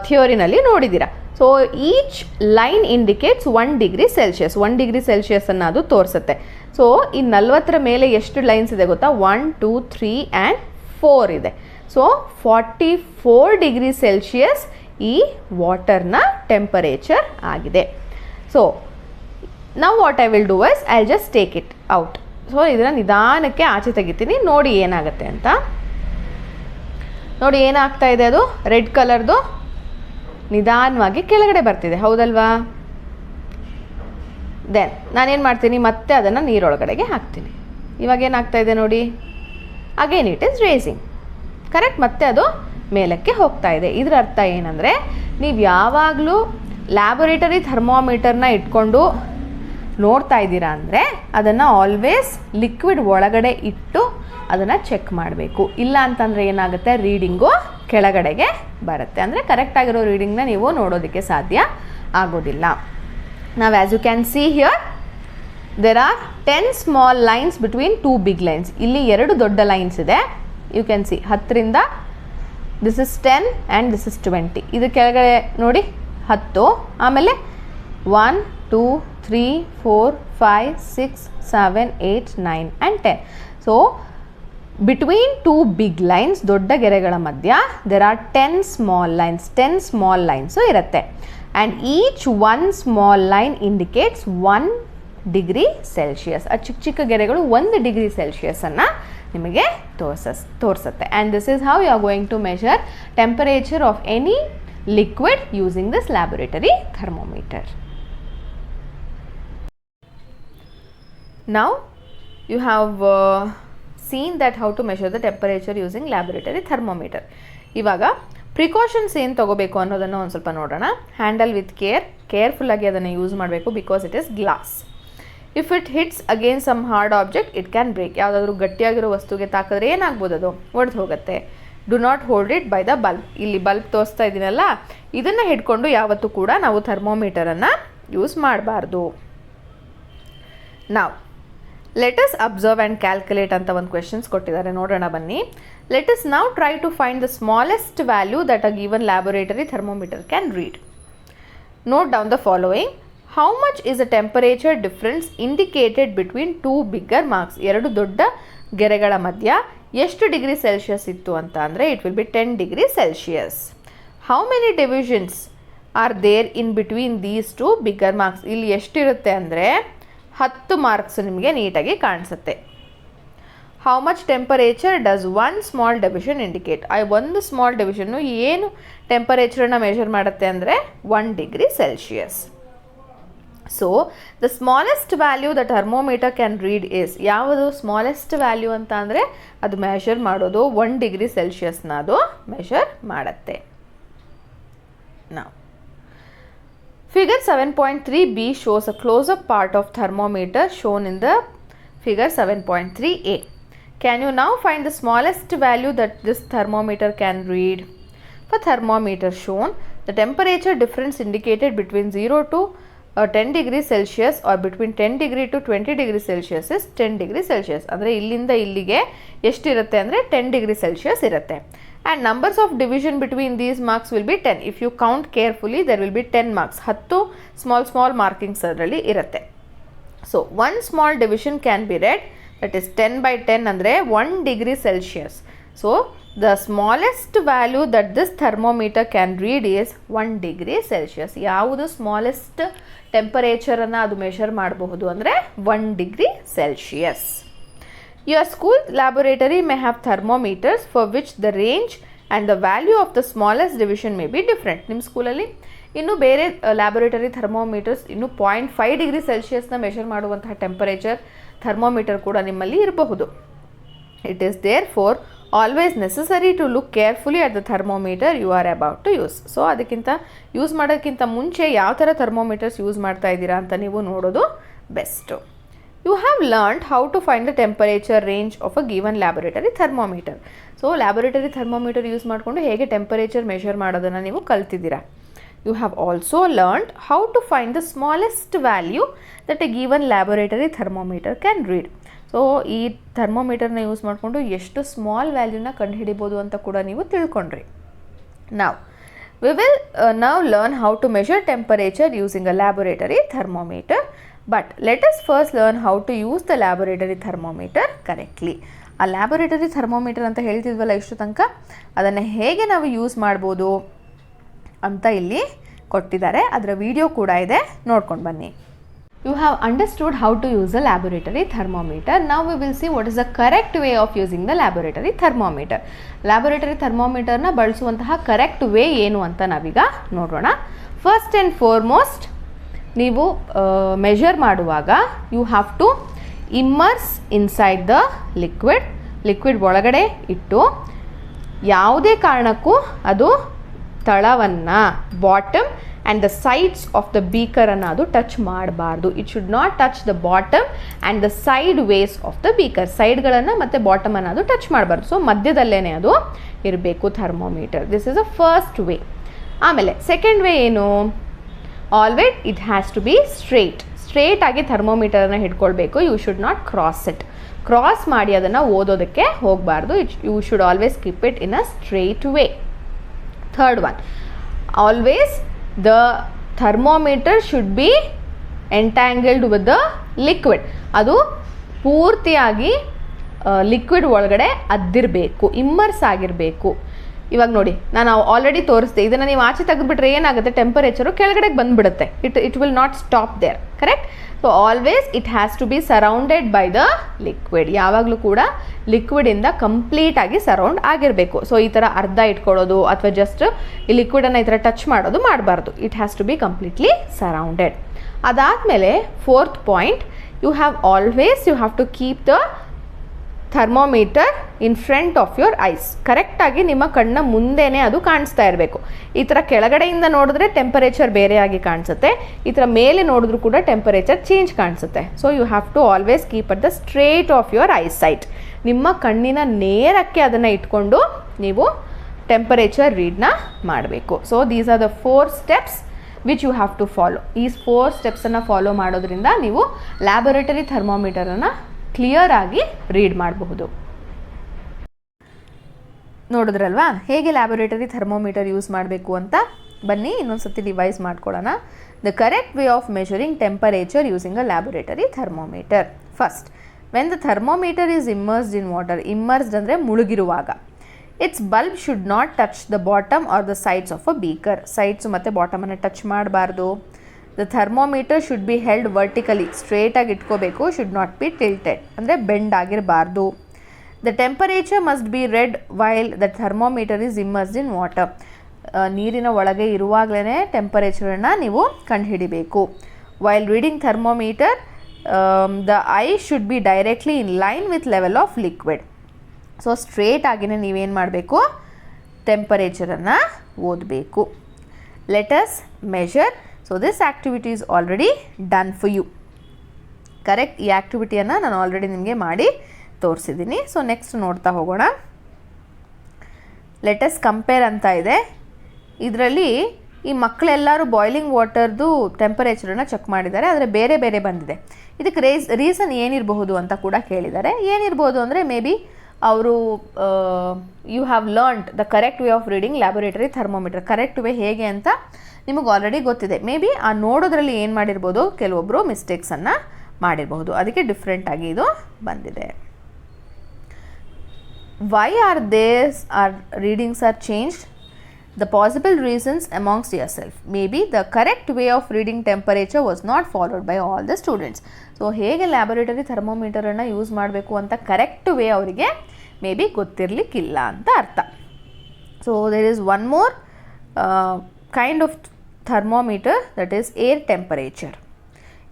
ಥಿಯೋರಿನಲ್ಲಿ ನೋಡಿದ್ದೀರಾ. So each line indicates 1 degree Celsius. 1 degree ಸೆಲ್ಸಿಯಸನ್ನು ಅದು ತೋರಿಸುತ್ತೆ. ಸೊ ಈ 40 ಮೇಲೆ ಎಷ್ಟು ಲೈನ್ಸ್ ಇದೆ ಗೊತ್ತಾ? 1 2 3 ಆ್ಯಂಡ್ 4 ಇದೆ. ಸೊ 44 ಡಿಗ್ರಿ ಸೆಲ್ಸಿಯಸ್ ಈ ವಾಟರ್ನ ಟೆಂಪರೇಚರ್ ಆಗಿದೆ. ಸೊ ನಾವು what I will do is I just take it out. So ಇದನ್ನು ನಿಧಾನಕ್ಕೆ ಆಚೆ ತೆಗಿತೀನಿ, ನೋಡಿ ಏನಾಗುತ್ತೆ ಅಂತ. ನೋಡಿ ಏನಾಗ್ತಾ ಇದೆ, ಅದು ರೆಡ್ ಕಲರ್ದು ನಿಧಾನವಾಗಿ ಕೆಳಗಡೆ ಬರ್ತಿದೆ, ಹೌದಲ್ವಾ? ದೆನ್ ನಾನೇನು ಮಾಡ್ತೀನಿ, ಮತ್ತೆ ಅದನ್ನು ನೀರೊಳಗಡೆಗೆ ಹಾಕ್ತೀನಿ. ಇವಾಗ ಏನಾಗ್ತಾ ಇದೆ ನೋಡಿ, again it is racing, correct? ಮತ್ತೆ ಅದು ಮೇಲಕ್ಕೆ ಹೋಗ್ತಾ ಇದೆ. ಇದರ ಅರ್ಥ ಏನಂದರೆ, ನೀವು ಯಾವಾಗಲೂ ಲ್ಯಾಬೊರೇಟರಿ ಥರ್ಮೋಮೀಟರ್ನ ಇಟ್ಕೊಂಡು ನೋಡ್ತಾ ಇದ್ದೀರಾ ಅಂದರೆ ಅದನ್ನು ಆಲ್ವೇಸ್ ಲಿಕ್ವಿಡ್ ಒಳಗಡೆ ಇಟ್ಟು ಅದನ್ನು ಚೆಕ್ ಮಾಡಬೇಕು. ಇಲ್ಲ ಅಂತಂದರೆ ಏನಾಗುತ್ತೆ, ರೀಡಿಂಗು ಕೆಳಗಡೆಗೆ ಬರುತ್ತೆ, ಅಂದರೆ ಕರೆಕ್ಟಾಗಿರೋ ರೀಡಿಂಗ್ನ ನೀವು ನೋಡೋದಕ್ಕೆ ಸಾಧ್ಯ ಆಗೋದಿಲ್ಲ. ನಾವು as you can see here there are 10 small lines between 2 big lines. ಇಲ್ಲಿ 2 ದೊಡ್ಡ ಲೈನ್ಸ್ ಇದೆ, ಯು ಕ್ಯಾನ್ ಸಿ 10ರಿಂದ this is 10 and this is 20. ಇದು ಕೆಳಗಡೆ ನೋಡಿ 10, ಆಮೇಲೆ 1 2 3 4 5 6 7 8 9 and 10. So between 2 big lines, ದೊಡ್ಡ ಗೆರೆಗಳ ಮಧ್ಯ there are 10 small lines, 10 small lines ಇರುತ್ತೆ. And each 1 small line indicates 1 degree Celsius. ಆ ಚಿಕ್ಕ ಚಿಕ್ಕ ಗೆರೆಗಳು 1 ಡಿಗ್ರಿ ಸೆಲ್ಸಿಯಸನ್ನು ನಿಮಗೆ ತೋರಿಸುತ್ತೆ. And this is how you are going to measure temperature of any liquid using this laboratory thermometer. Now you have seen that how to measure the temperature using laboratory thermometer. ಇವಾಗ precautions ಏನು ತಗೋಬೇಕು ಅನ್ನೋದನ್ನು ಒಂದು ಸ್ವಲ್ಪ ನೋಡೋಣ. Handle with ಕೇರ್ಫುಲ್ಲಾಗಿ ಅದನ್ನು use ಮಾಡಬೇಕು, because it is glass. If it hits again some hard object it can break. ಯಾವುದಾದ್ರೂ ಗಟ್ಟಿಯಾಗಿರೋ ವಸ್ತುಗೆ ತಾಕಿದ್ರೆ ಏನಾಗ್ಬೋದು, ಅದು ಒಡೆದು ಹೋಗುತ್ತೆ. Do not hold it by the bulb. ಇಲ್ಲಿ ಬಲ್ಬ್ ತೋರಿಸ್ತಾ ಇದ್ದೀನಲ್ಲ, ಇದನ್ನು ಹಿಡ್ಕೊಂಡು ಯಾವತ್ತೂ ಕೂಡ ನಾವು ಥರ್ಮೋಮೀಟರನ್ನು ಯೂಸ್ ಮಾಡಬಾರ್ದು. ನಾವು let us observe and calculate ಅಂತ ಒಂದು ಕ್ವೆಶನ್ಸ್ ಕೊಟ್ಟಿದ್ದಾರೆ, ನೋಡೋಣ ಬನ್ನಿ. Let us now try to find the smallest value that a given laboratory thermometer can read. Note down the following. How much is a temperature difference indicated between 2 bigger marks. 2 ದೊಡ್ಡ ಗೆರೆಗಳ ಮಧ್ಯ ಎಷ್ಟು degree Celsius ಇತ್ತು ಅಂತ ಅಂದರೆ it will be 10 degree celsius. How many divisions are there in between these 2 bigger marks. ಇಲ್ಲಿ ಎಷ್ಟಿರುತ್ತೆ ಅಂದರೆ 10 ಮಾರ್ಕ್ಸ್ ನಿಮಗೆ ನೀಟಾಗಿ ಕಾಣಿಸುತ್ತೆ. How much temperature does 1 small division indicate. ಒಂದು ಸ್ಮಾಲ್ ಡಿವಿಷನ್ನು ಏನು ಟೆಂಪರೇಚರನ್ನು ಮೆಷರ್ ಮಾಡುತ್ತೆ ಅಂದರೆ 1 degree celsius. So the smallest value the thermometer can read is. ಯಾವುದು ಸ್ಮಾಲೆಸ್ಟ್ ವ್ಯಾಲ್ಯೂ ಅಂತ ಅಂದರೆ ಅದು ಮೆಷರ್ ಮಾಡೋದು 1 ಡಿಗ್ರಿ ಸೆಲ್ಸಿಯಸ್ನ ಅದು ಮೆಷರ್ ಮಾಡುತ್ತೆ. ನಾವು figure 7.3b shows a close-up part of thermometer shown in the figure 7.3a. Can you now find the smallest value that this thermometer can read? For thermometer shown, the temperature difference indicated between 0 to 10 degree Celsius or between 10 degree to 20 degree Celsius is 10 degree Celsius. ಅಂದರೆ ಇಲ್ಲಿಂದ ಇಲ್ಲಿಗೆ ಎಷ್ಟಿರುತ್ತೆ ಅಂದರೆ 10 degree Celsius ಇರುತ್ತೆ. And numbers of division between these marks will be 10. If you count carefully, there will be 10 marks. 10 small markings ಅದರಲ್ಲಿ ಇರುತ್ತೆ. So one small division can be read, that is 10 by 10 ಅಂದರೆ 1 degree Celsius. So the smallest value that this thermometer can read is 1 degree Celsius. ಯಾವುದು smallest ಟೆಂಪರೇಚರನ್ನು ಅದು measure ಮಾಡಬಹುದು ಅಂದರೆ 1 degree Celsius. Your school laboratory may have thermometers for which the range and the value of the smallest division may be different. ನಿಮ್ಮ ಸ್ಕೂಲಲ್ಲಿ ಇನ್ನು ಬೇರೆ laboratory thermometers ಇನ್ನು 0.5 degree ಸೆಲ್ಸಿಯಸ್ನ ಮೆಷರ್ ಮಾಡುವಂತಹ ಟೆಂಪರೇಚರ್ ಥರ್ಮೋಮೀಟರ್ ಕೂಡ ನಿಮ್ಮಲ್ಲಿ ಇರಬಹುದು. It is there for always necessary to look carefully at the thermometer you are about to use. So ಅದಕ್ಕಿಂತ ಯೂಸ್ ಮಾಡೋದಕ್ಕಿಂತ ಮುಂಚೆ ಯಾವ ಥರ ಥರ್ಮೋಮೀಟರ್ಸ್ ಯೂಸ್ ಮಾಡ್ತಾ ಇದ್ದೀರಾ ಅಂತ ನೀವು ನೋಡೋದು best. You have learned how to find the temperature range of a given laboratory thermometer. So laboratory thermometer use ಮಾಡಿಕೊಂಡು ಹೇಗೆ ಟೆಂಪರೇಚರ್ ಮೆಷರ್ ಮಾಡೋದನ್ನು ನೀವು ಕಲ್ತಿದ್ದೀರಾ. You have also learned how to find the smallest value that a given laboratory thermometer can read. So ಈ ಥರ್ಮೋಮೀಟರ್ನ use ಮಾಡಿಕೊಂಡು ಎಷ್ಟು small ವ್ಯಾಲ್ಯೂನ ಕಂಡುಹಿಡಿಬೋದು ಅಂತ ಕೂಡ ನೀವು ತಿಳ್ಕೊಂಡ್ರಿ. ನಾವು we will now learn how to measure temperature using a laboratory thermometer. But let us first learn how to use the laboratory thermometer correctly. ಆ laboratory thermometer ಅಂತ ಹೇಳ್ತಿದ್ವಲ್ಲ ಇಷ್ಟು ತನಕ, ಅದನ್ನು ಹೇಗೆ ನಾವು ಯೂಸ್ ಮಾಡ್ಬೋದು ಅಂತ ಇಲ್ಲಿ ಕೊಟ್ಟಿದ್ದಾರೆ. ಅದರ ವಿಡಿಯೋ ಕೂಡ ಇದೆ, ನೋಡ್ಕೊಂಡು ಬನ್ನಿ. You have understood how to use a laboratory thermometer. Now we will see what is the correct way of using the laboratory thermometer. Laboratory thermometer ನ ಬಳಸುವಂತಹ ಕರೆಕ್ಟ್ ವೇ ಏನು ಅಂತ ನಾವೀಗ ನೋಡೋಣ. ಫಸ್ಟ್ ಆ್ಯಂಡ್ ಫಾರ್ಮೋಸ್ಟ್, ನೀವು ಮೆಷರ್ ಮಾಡುವಾಗ you have to immerse inside the liquid ಒಳಗಡೆ ಇಟ್ಟು ಯಾವುದೇ ಕಾರಣಕ್ಕೂ ಅದು ತಳವನ್ನು, bottom and the sides of the ಬೀಕರನ್ನು ಅದು ಟಚ್ ಮಾಡಬಾರ್ದು. It should not touch the bottom and the side ways of the beaker. ಸೈಡ್ಗಳನ್ನು ಮತ್ತು ಬಾಟಮನ್ನು ಅದು ಟಚ್ ಮಾಡಬಾರ್ದು. ಸೊ ಮಧ್ಯದಲ್ಲೇ ಅದು ಇರಬೇಕು thermometer. This is a first way. ಆಮೇಲೆ ಸೆಕೆಂಡ್ ವೇ ಏನು? Always it has to B straight ಆಗಿ ಥರ್ಮೋಮೀಟರನ್ನು ಹಿಡ್ಕೊಳ್ಬೇಕು. ಯು ಶುಡ್ ನಾಟ್ ಕ್ರಾಸ್ ಮಾಡಿ ಅದನ್ನು ಓದೋದಕ್ಕೆ ಹೋಗಬಾರ್ದು. You should always keep it in a straight way. Third one, always the thermometer should be entangled with the liquid. ಅದು ಪೂರ್ತಿಯಾಗಿ ಲಿಕ್ವಿಡ್ ಒಳಗಡೆ ಅದ್ದಿರಬೇಕು, ಇಮ್ಮರ್ಸ್ ಆಗಿರಬೇಕು. ಇವಾಗ ನೋಡಿ, ನಾನು ಆಲ್ರೆಡಿ ತೋರಿಸ್ದೆ. ಇದನ್ನು ನೀವು ಆಚೆ ತೆಗೆದುಬಿಟ್ರೆ ಏನಾಗುತ್ತೆ, ಟೆಂಪರೇಚರು ಕೆಳಗಡೆಗೆ ಬಂದುಬಿಡುತ್ತೆ. It will not stop there, correct? So always it has to be surrounded by the liquid. ಯಾವಾಗಲೂ ಕೂಡ ಲಿಕ್ವಿಡಿಂದ ಕಂಪ್ಲೀಟಾಗಿ ಸರೌಂಡ್ ಆಗಿರಬೇಕು. ಸೊ ಈ ಥರ ಅರ್ಧ ಇಟ್ಕೊಳ್ಳೋದು ಅಥವಾ ಜಸ್ಟ್ ಈ ಲಿಕ್ವಿಡನ್ನು ಈ ಥರ ಟಚ್ ಮಾಡೋದು ಮಾಡಬಾರ್ದು. It has to be completely surrounded. ಅದಾದಮೇಲೆ fourth point, you have to keep the thermometer in front of your eyes. ಕರೆಕ್ಟಾಗಿ ನಿಮ್ಮ ಕಣ್ಣ ಮುಂದೆನೇ ಅದು ಕಾಣಿಸ್ತಾ ಇರಬೇಕು. ಈ ಥರ ಕೆಳಗಡೆಯಿಂದ ನೋಡಿದ್ರೆ ಟೆಂಪರೇಚರ್ ಬೇರೆಯಾಗಿ ಕಾಣಿಸುತ್ತೆ, ಈ ಥರ ಮೇಲೆ ನೋಡಿದ್ರೂ ಕೂಡ ಟೆಂಪರೇಚರ್ ಚೇಂಜ್ ಕಾಣಿಸುತ್ತೆ. So you have to always keep at the straight of your eye sight. ನಿಮ್ಮ ಕಣ್ಣಿನ ನೇರಕ್ಕೆ ಅದನ್ನು ಇಟ್ಕೊಂಡು ನೀವು ಟೆಂಪರೇಚರ್ ರೀಡ್ನ ಮಾಡಬೇಕು. So these are the 4 steps which you have to follow. ಈ 4 ಸ್ಟೆಪ್ಸನ್ನು ಫಾಲೋ ಮಾಡೋದ್ರಿಂದ ನೀವು ಲ್ಯಾಬೊರೇಟರಿ ಥರ್ಮೋಮೀಟರನ್ನು ಕ್ಲಿಯರ್ ಆಗಿ ರೀಡ್ ಮಾಡಬಹುದು. ನೋಡಿದ್ರಲ್ವಾ ಹೇಗೆ ಲ್ಯಾಬೊರೇಟರಿ ಥರ್ಮೋಮೀಟರ್ ಯೂಸ್ ಮಾಡಬೇಕು ಅಂತ? ಬನ್ನಿ ಇನ್ನೊಂದು ಸತಿ ರಿವೈಸ್ ಮಾಡ್ಕೊಳ್ಳೋಣ. The correct way of measuring temperature using a laboratory thermometer. First, when the thermometer is immersed in water. Immersed ಅಂದರೆ ಮುಳುಗಿರುವಾಗ. Its bulb should not touch the bottom or the sides of a beaker. Sides ಮತ್ತು ಬಾಟಮನ್ನು touch ಮಾಡಬಾರ್ದು. The thermometer should be held vertically. ಸ್ಟ್ರೇಟಾಗಿ ಇಟ್ಕೋಬೇಕು. Should not be tilted ಅಂದರೆ bend ಆಗಿರಬಾರ್ದು. The temperature must be read while the thermometer is immersed in water. ನೀರಿನ ಒಳಗೆ ಇರುವಾಗಲೇ ಟೆಂಪರೇಚರನ್ನು ನೀವು ಕಂಡುಹಿಡಿಬೇಕು. While reading thermometer the eye should be directly in line with level of liquid. So straight ಆಗಿನೇ ನೀವೇನು ಮಾಡಬೇಕು, ಟೆಂಪರೇಚರನ್ನು ಓದಬೇಕು. Let us measure. So this activity is already done for you. Correct, ಈ ಆ್ಯಕ್ಟಿವಿಟಿಯನ್ನು ನಾನು ಆಲ್ರೆಡಿ ನಿಮಗೆ ಮಾಡಿ ತೋರಿಸಿದ್ದೀನಿ. ಸೊ ನೆಕ್ಸ್ಟ್ ನೋಡ್ತಾ ಹೋಗೋಣ. ಲೆಟ್ ಅಸ್ ಕಂಪೇರ್ ಅಂತ ಇದೆ. ಇದರಲ್ಲಿ ಈ ಮಕ್ಕಳೆಲ್ಲರೂ ಬಾಯ್ಲಿಂಗ್ ವಾಟರ್ದು ಟೆಂಪರೇಚರನ್ನು ಚೆಕ್ ಮಾಡಿದ್ದಾರೆ, ಆದರೆ ಬೇರೆ ಬೇರೆ ಬಂದಿದೆ. ಇದಕ್ಕೆ ರೀಸನ್ ಏನಿರಬಹುದು ಅಂತ ಕೂಡ ಕೇಳಿದ್ದಾರೆ. ಏನಿರ್ಬೋದು ಅಂದರೆ ಮೇ ಬಿ ಅವರು you have learned the correct way of reading laboratory thermometer. Correct way ಹೇಗೆ ಅಂತ ನಿಮಗೆ ಆಲ್ರೆಡಿ ಗೊತ್ತಿದೆ. ಮೇ ಬಿ ಆ ನೋಡೋದ್ರಲ್ಲಿ ಏನು ಮಾಡಿರ್ಬೋದು, ಕೆಲವೊಬ್ಬರು ಮಿಸ್ಟೇಕ್ಸನ್ನು ಮಾಡಿರಬಹುದು, ಅದಕ್ಕೆ ಡಿಫ್ರೆಂಟಾಗಿ ಇದು ಬಂದಿದೆ. Why are readings are changed? The possible reasons amongst yourself. Maybe the correct way of reading temperature was not followed by all the students. So ಹೇಗೆ ಲ್ಯಾಬೊರೇಟರಿ ಥರ್ಮೋಮೀಟರನ್ನು ಯೂಸ್ ಮಾಡಬೇಕು ಅಂತ ಕರೆಕ್ಟ್ ವೇ ಅವರಿಗೆ ಮೇ ಬಿ ಗೊತ್ತಿರಲಿಕ್ಕಿಲ್ಲ ಅಂತ ಅರ್ಥ. So there is one more kind of thermometer, that is air temperature.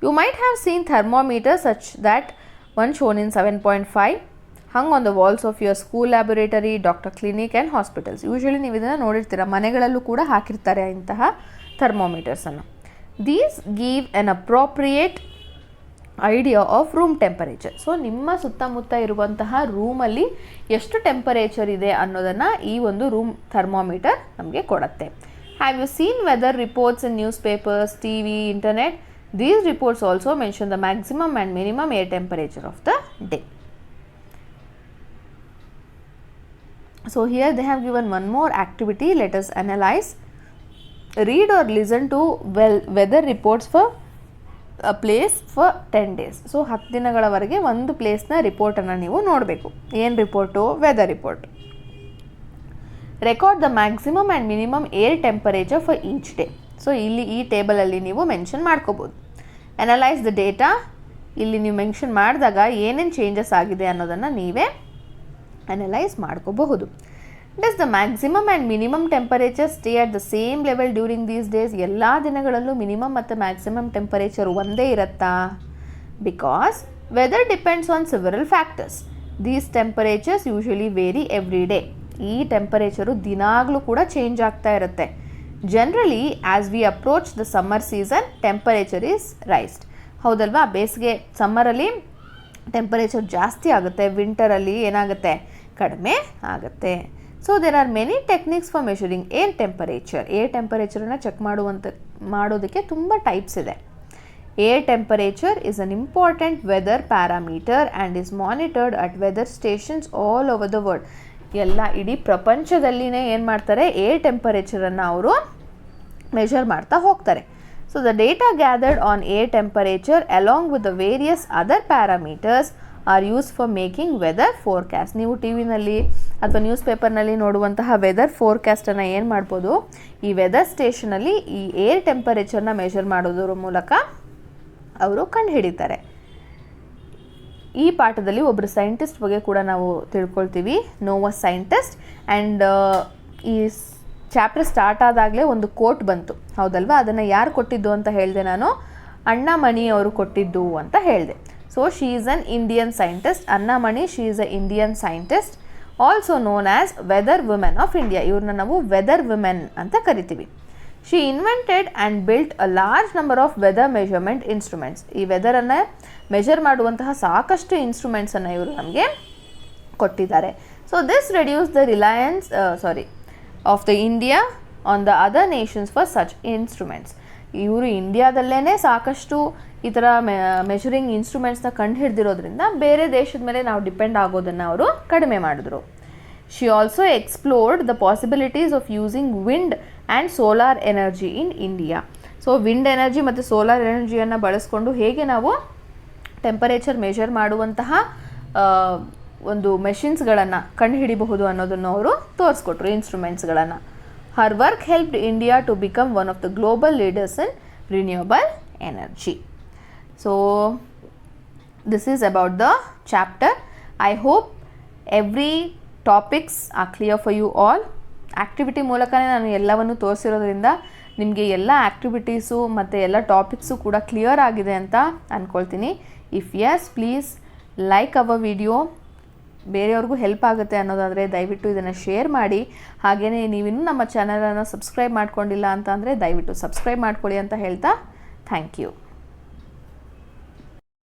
You might have seen thermometer such that one shown in 7.5 hung on the walls of your school laboratory, doctor clinic and hospitals. Usually ನೀವು ಇದನ್ನು ನೋಡಿರ್ತೀರ, ಮನೆಗಳಲ್ಲೂ ಕೂಡ ಹಾಕಿರ್ತಾರೆ ಇಂತಹ ಥರ್ಮೋಮೀಟರ್ಸನ್ನು. These give an appropriate idea of room temperature. So ನಿಮ್ಮ ಸುತ್ತಮುತ್ತ ಇರುವಂತಹ ರೂಮಲ್ಲಿ ಎಷ್ಟು ಟೆಂಪರೇಚರ್ ಇದೆ ಅನ್ನೋದನ್ನು ಈ ಒಂದು ರೂಮ್ ಥರ್ಮೋಮೀಟರ್ ನಮಗೆ ಕೊಡುತ್ತೆ. Have you seen weather reports in newspapers, TV, internet? These reports also mention the maximum and minimum air temperature of the day. So here they have given one more activity. Let us analyze. Read or listen to weather reports for a place for 10 days. So 10 ದಿನಗಳವರೆಗೆ ಒಂದು ಪ್ಲೇಸ್ನ ರಿಪೋರ್ಟನ್ನು ನೀವು ನೋಡಬೇಕು. ಏನು report? Weather report. Record the maximum and minimum air temperature for each day. So ಇಲ್ಲಿ ಈ ಟೇಬಲಲ್ಲಿ ನೀವು ಮೆನ್ಷನ್ ಮಾಡ್ಕೋಬೋದು. Analyse the data. ಇಲ್ಲಿ ನೀವು ಮೆನ್ಷನ್ ಮಾಡಿದಾಗ ಏನೇನು ಚೇಂಜಸ್ ಆಗಿದೆ ಅನ್ನೋದನ್ನು ನೀವೇ ಅನಲೈಸ್ ಮಾಡ್ಕೋಬಹುದು. Does the maximum and minimum temperature stay at the same level during these days. ಎಲ್ಲ ದಿನಗಳಲ್ಲೂ ಮಿನಿಮಮ್ ಮತ್ತು ಮ್ಯಾಕ್ಸಿಮಮ್ ಟೆಂಪರೇಚರ್ ಒಂದೇ ಇರುತ್ತಾ? Because weather depends on several factors. These temperatures usually vary every day. ಈ ಟೆಂಪರೇಚರು ದಿನಾಗಲೂ ಕೂಡ change ಆಗ್ತಾ ಇರುತ್ತೆ. Generally as we approach the summer season temperature is raised. ಹೌದಲ್ವಾ? ಬೇಸಿಗೆ ಸಮ್ಮರಲ್ಲಿ ಟೆಂಪರೇಚರ್ ಜಾಸ್ತಿ ಆಗುತ್ತೆ, ವಿಂಟರಲ್ಲಿ ಏನಾಗುತ್ತೆ? ಕಡಿಮೆ ಆಗುತ್ತೆ. So there are many techniques for measuring air temperature. Air ಟೆಂಪರೇಚರನ್ನು ಚೆಕ್ ಮಾಡೋದಕ್ಕೆ ತುಂಬ ಟೈಪ್ಸ್ ಇದೆ. Air temperature is an important weather parameter and is monitored at weather stations all over the world. ಎಲ್ಲ ಇಡೀ ಪ್ರಪಂಚದಲ್ಲಿನೇ ಏನು ಮಾಡ್ತಾರೆ? ಏರ್ ಟೆಂಪರೇಚರನ್ನು ಅವರು ಮೆಷರ್ ಮಾಡ್ತಾ ಹೋಗ್ತಾರೆ. So the data gathered on air temperature along with the various other parameters are use for making weather forecast. ನೀವು ಟಿ ವಿನಲ್ಲಿ ಅಥವಾ ನ್ಯೂಸ್ ಪೇಪರ್ನಲ್ಲಿ ನೋಡುವಂತಹ ವೆದರ್ ಫೋರ್ಕ್ಯಾಸ್ಟನ್ನು ಏನು ಮಾಡ್ಬೋದು? ಈ ವೆದರ್ ಸ್ಟೇಷನಲ್ಲಿ ಈ ಏರ್ ಟೆಂಪರೇಚರ್ನ ಮೆಷರ್ ಮಾಡೋದ್ರ ಮೂಲಕ ಅವರು ಕಂಡುಹಿಡಿತಾರೆ. ಈ ಪಾಠದಲ್ಲಿ ಒಬ್ಬರು ಸೈಂಟಿಸ್ಟ್ ಬಗ್ಗೆ ಕೂಡ ನಾವು ತಿಳ್ಕೊಳ್ತೀವಿ, ನೋವಾ ಸೈಂಟಿಸ್ಟ್. ಆ್ಯಂಡ್ ಈ ಚಾಪ್ಟರ್ ಸ್ಟಾರ್ಟ್ ಆದಾಗಲೇ ಒಂದು ಕೋಟ್ ಬಂತು, ಹೌದಲ್ವಾ? ಅದನ್ನು ಯಾರು ಕೊಟ್ಟಿದ್ದು ಅಂತ ಹೇಳಿದೆ ನಾನು? ಅಣ್ಣಾಮಣಿ ಅವರು ಕೊಟ್ಟಿದ್ದು ಅಂತ ಹೇಳಿದೆ. So she is an Indian scientist. Anna Mani, she is a Indian scientist, also known as weather women of India. ಇವ್ರನ್ನ ನಾವು ವೆದರ್ ವುಮೆನ್ ಅಂತ ಕರಿತೀವಿ. She invented and built a large number of weather measurement instruments. ಈ ವೆದರನ್ನು measure ಮಾಡುವಂತಹ ಸಾಕಷ್ಟು ಇನ್ಸ್ಟ್ರೂಮೆಂಟ್ಸನ್ನು ಇವರು ನಮಗೆ ಕೊಟ್ಟಿದ್ದಾರೆ. So this reduce the reliance of the India on the other nations for such instruments. ಇವರು ಇಂಡಿಯಾದಲ್ಲೇ ಸಾಕಷ್ಟು ಈ ಥರ ಮೆಷರಿಂಗ್ ಇನ್ಸ್ಟ್ರೂಮೆಂಟ್ಸ್ನ ಕಂಡು ಹಿಡಿದಿರೋದ್ರಿಂದ ಬೇರೆ ದೇಶದ ಮೇಲೆ ನಾವು ಡಿಪೆಂಡ್ ಆಗೋದನ್ನು ಅವರು ಕಡಿಮೆ ಮಾಡಿದ್ರು. She also explored the possibilities of using wind and solar energy in India. So wind energy ಮತ್ತು ಸೋಲಾರ್ ಎನರ್ಜಿಯನ್ನು ಬಳಸ್ಕೊಂಡು ಹೇಗೆ ನಾವು ಟೆಂಪರೇಚರ್ ಮೆಷರ್ ಮಾಡುವಂತಹ ಒಂದು ಮೆಷಿನ್ಸ್ಗಳನ್ನು ಕಂಡುಹಿಡಿಬಹುದು ಅನ್ನೋದನ್ನು ಅವರು ತೋರಿಸ್ಕೊಟ್ರು, ಇನ್ಸ್ಟ್ರೂಮೆಂಟ್ಸ್ಗಳನ್ನು. Her work helped India to become one of the global leaders in renewable energy. So this is about the chapter. I hope every topics are clear for you all. Activity ಮೂಲಕನೇ ನಾನು ಎಲ್ಲವನ್ನು ತೋರಿಸಿರೋದ್ರಿಂದ ನಿಮಗೆ ಎಲ್ಲ ಆ್ಯಕ್ಟಿವಿಟೀಸು ಮತ್ತು ಎಲ್ಲ topics ಕೂಡ clear ಆಗಿದೆ ಅಂತ ಅಂದ್ಕೊಳ್ತೀನಿ. If yes, please like our video. ಬೇರೆಯವ್ರಿಗೂ ಹೆಲ್ಪ್ ಆಗುತ್ತೆ ಅನ್ನೋದಾದರೆ ದಯವಿಟ್ಟು ಇದನ್ನು ಶೇರ್ ಮಾಡಿ. ಹಾಗೆಯೇ ನೀವಿನ್ನೂ ನಮ್ಮ ಚಾನಲನ್ನು ಸಬ್ಸ್ಕ್ರೈಬ್ ಮಾಡ್ಕೊಂಡಿಲ್ಲ ಅಂತ ಅಂದರೆ ದಯವಿಟ್ಟು ಸಬ್ಸ್ಕ್ರೈಬ್ ಮಾಡ್ಕೊಳ್ಳಿ ಅಂತ ಹೇಳ್ತಾ ಥ್ಯಾಂಕ್ ಯು.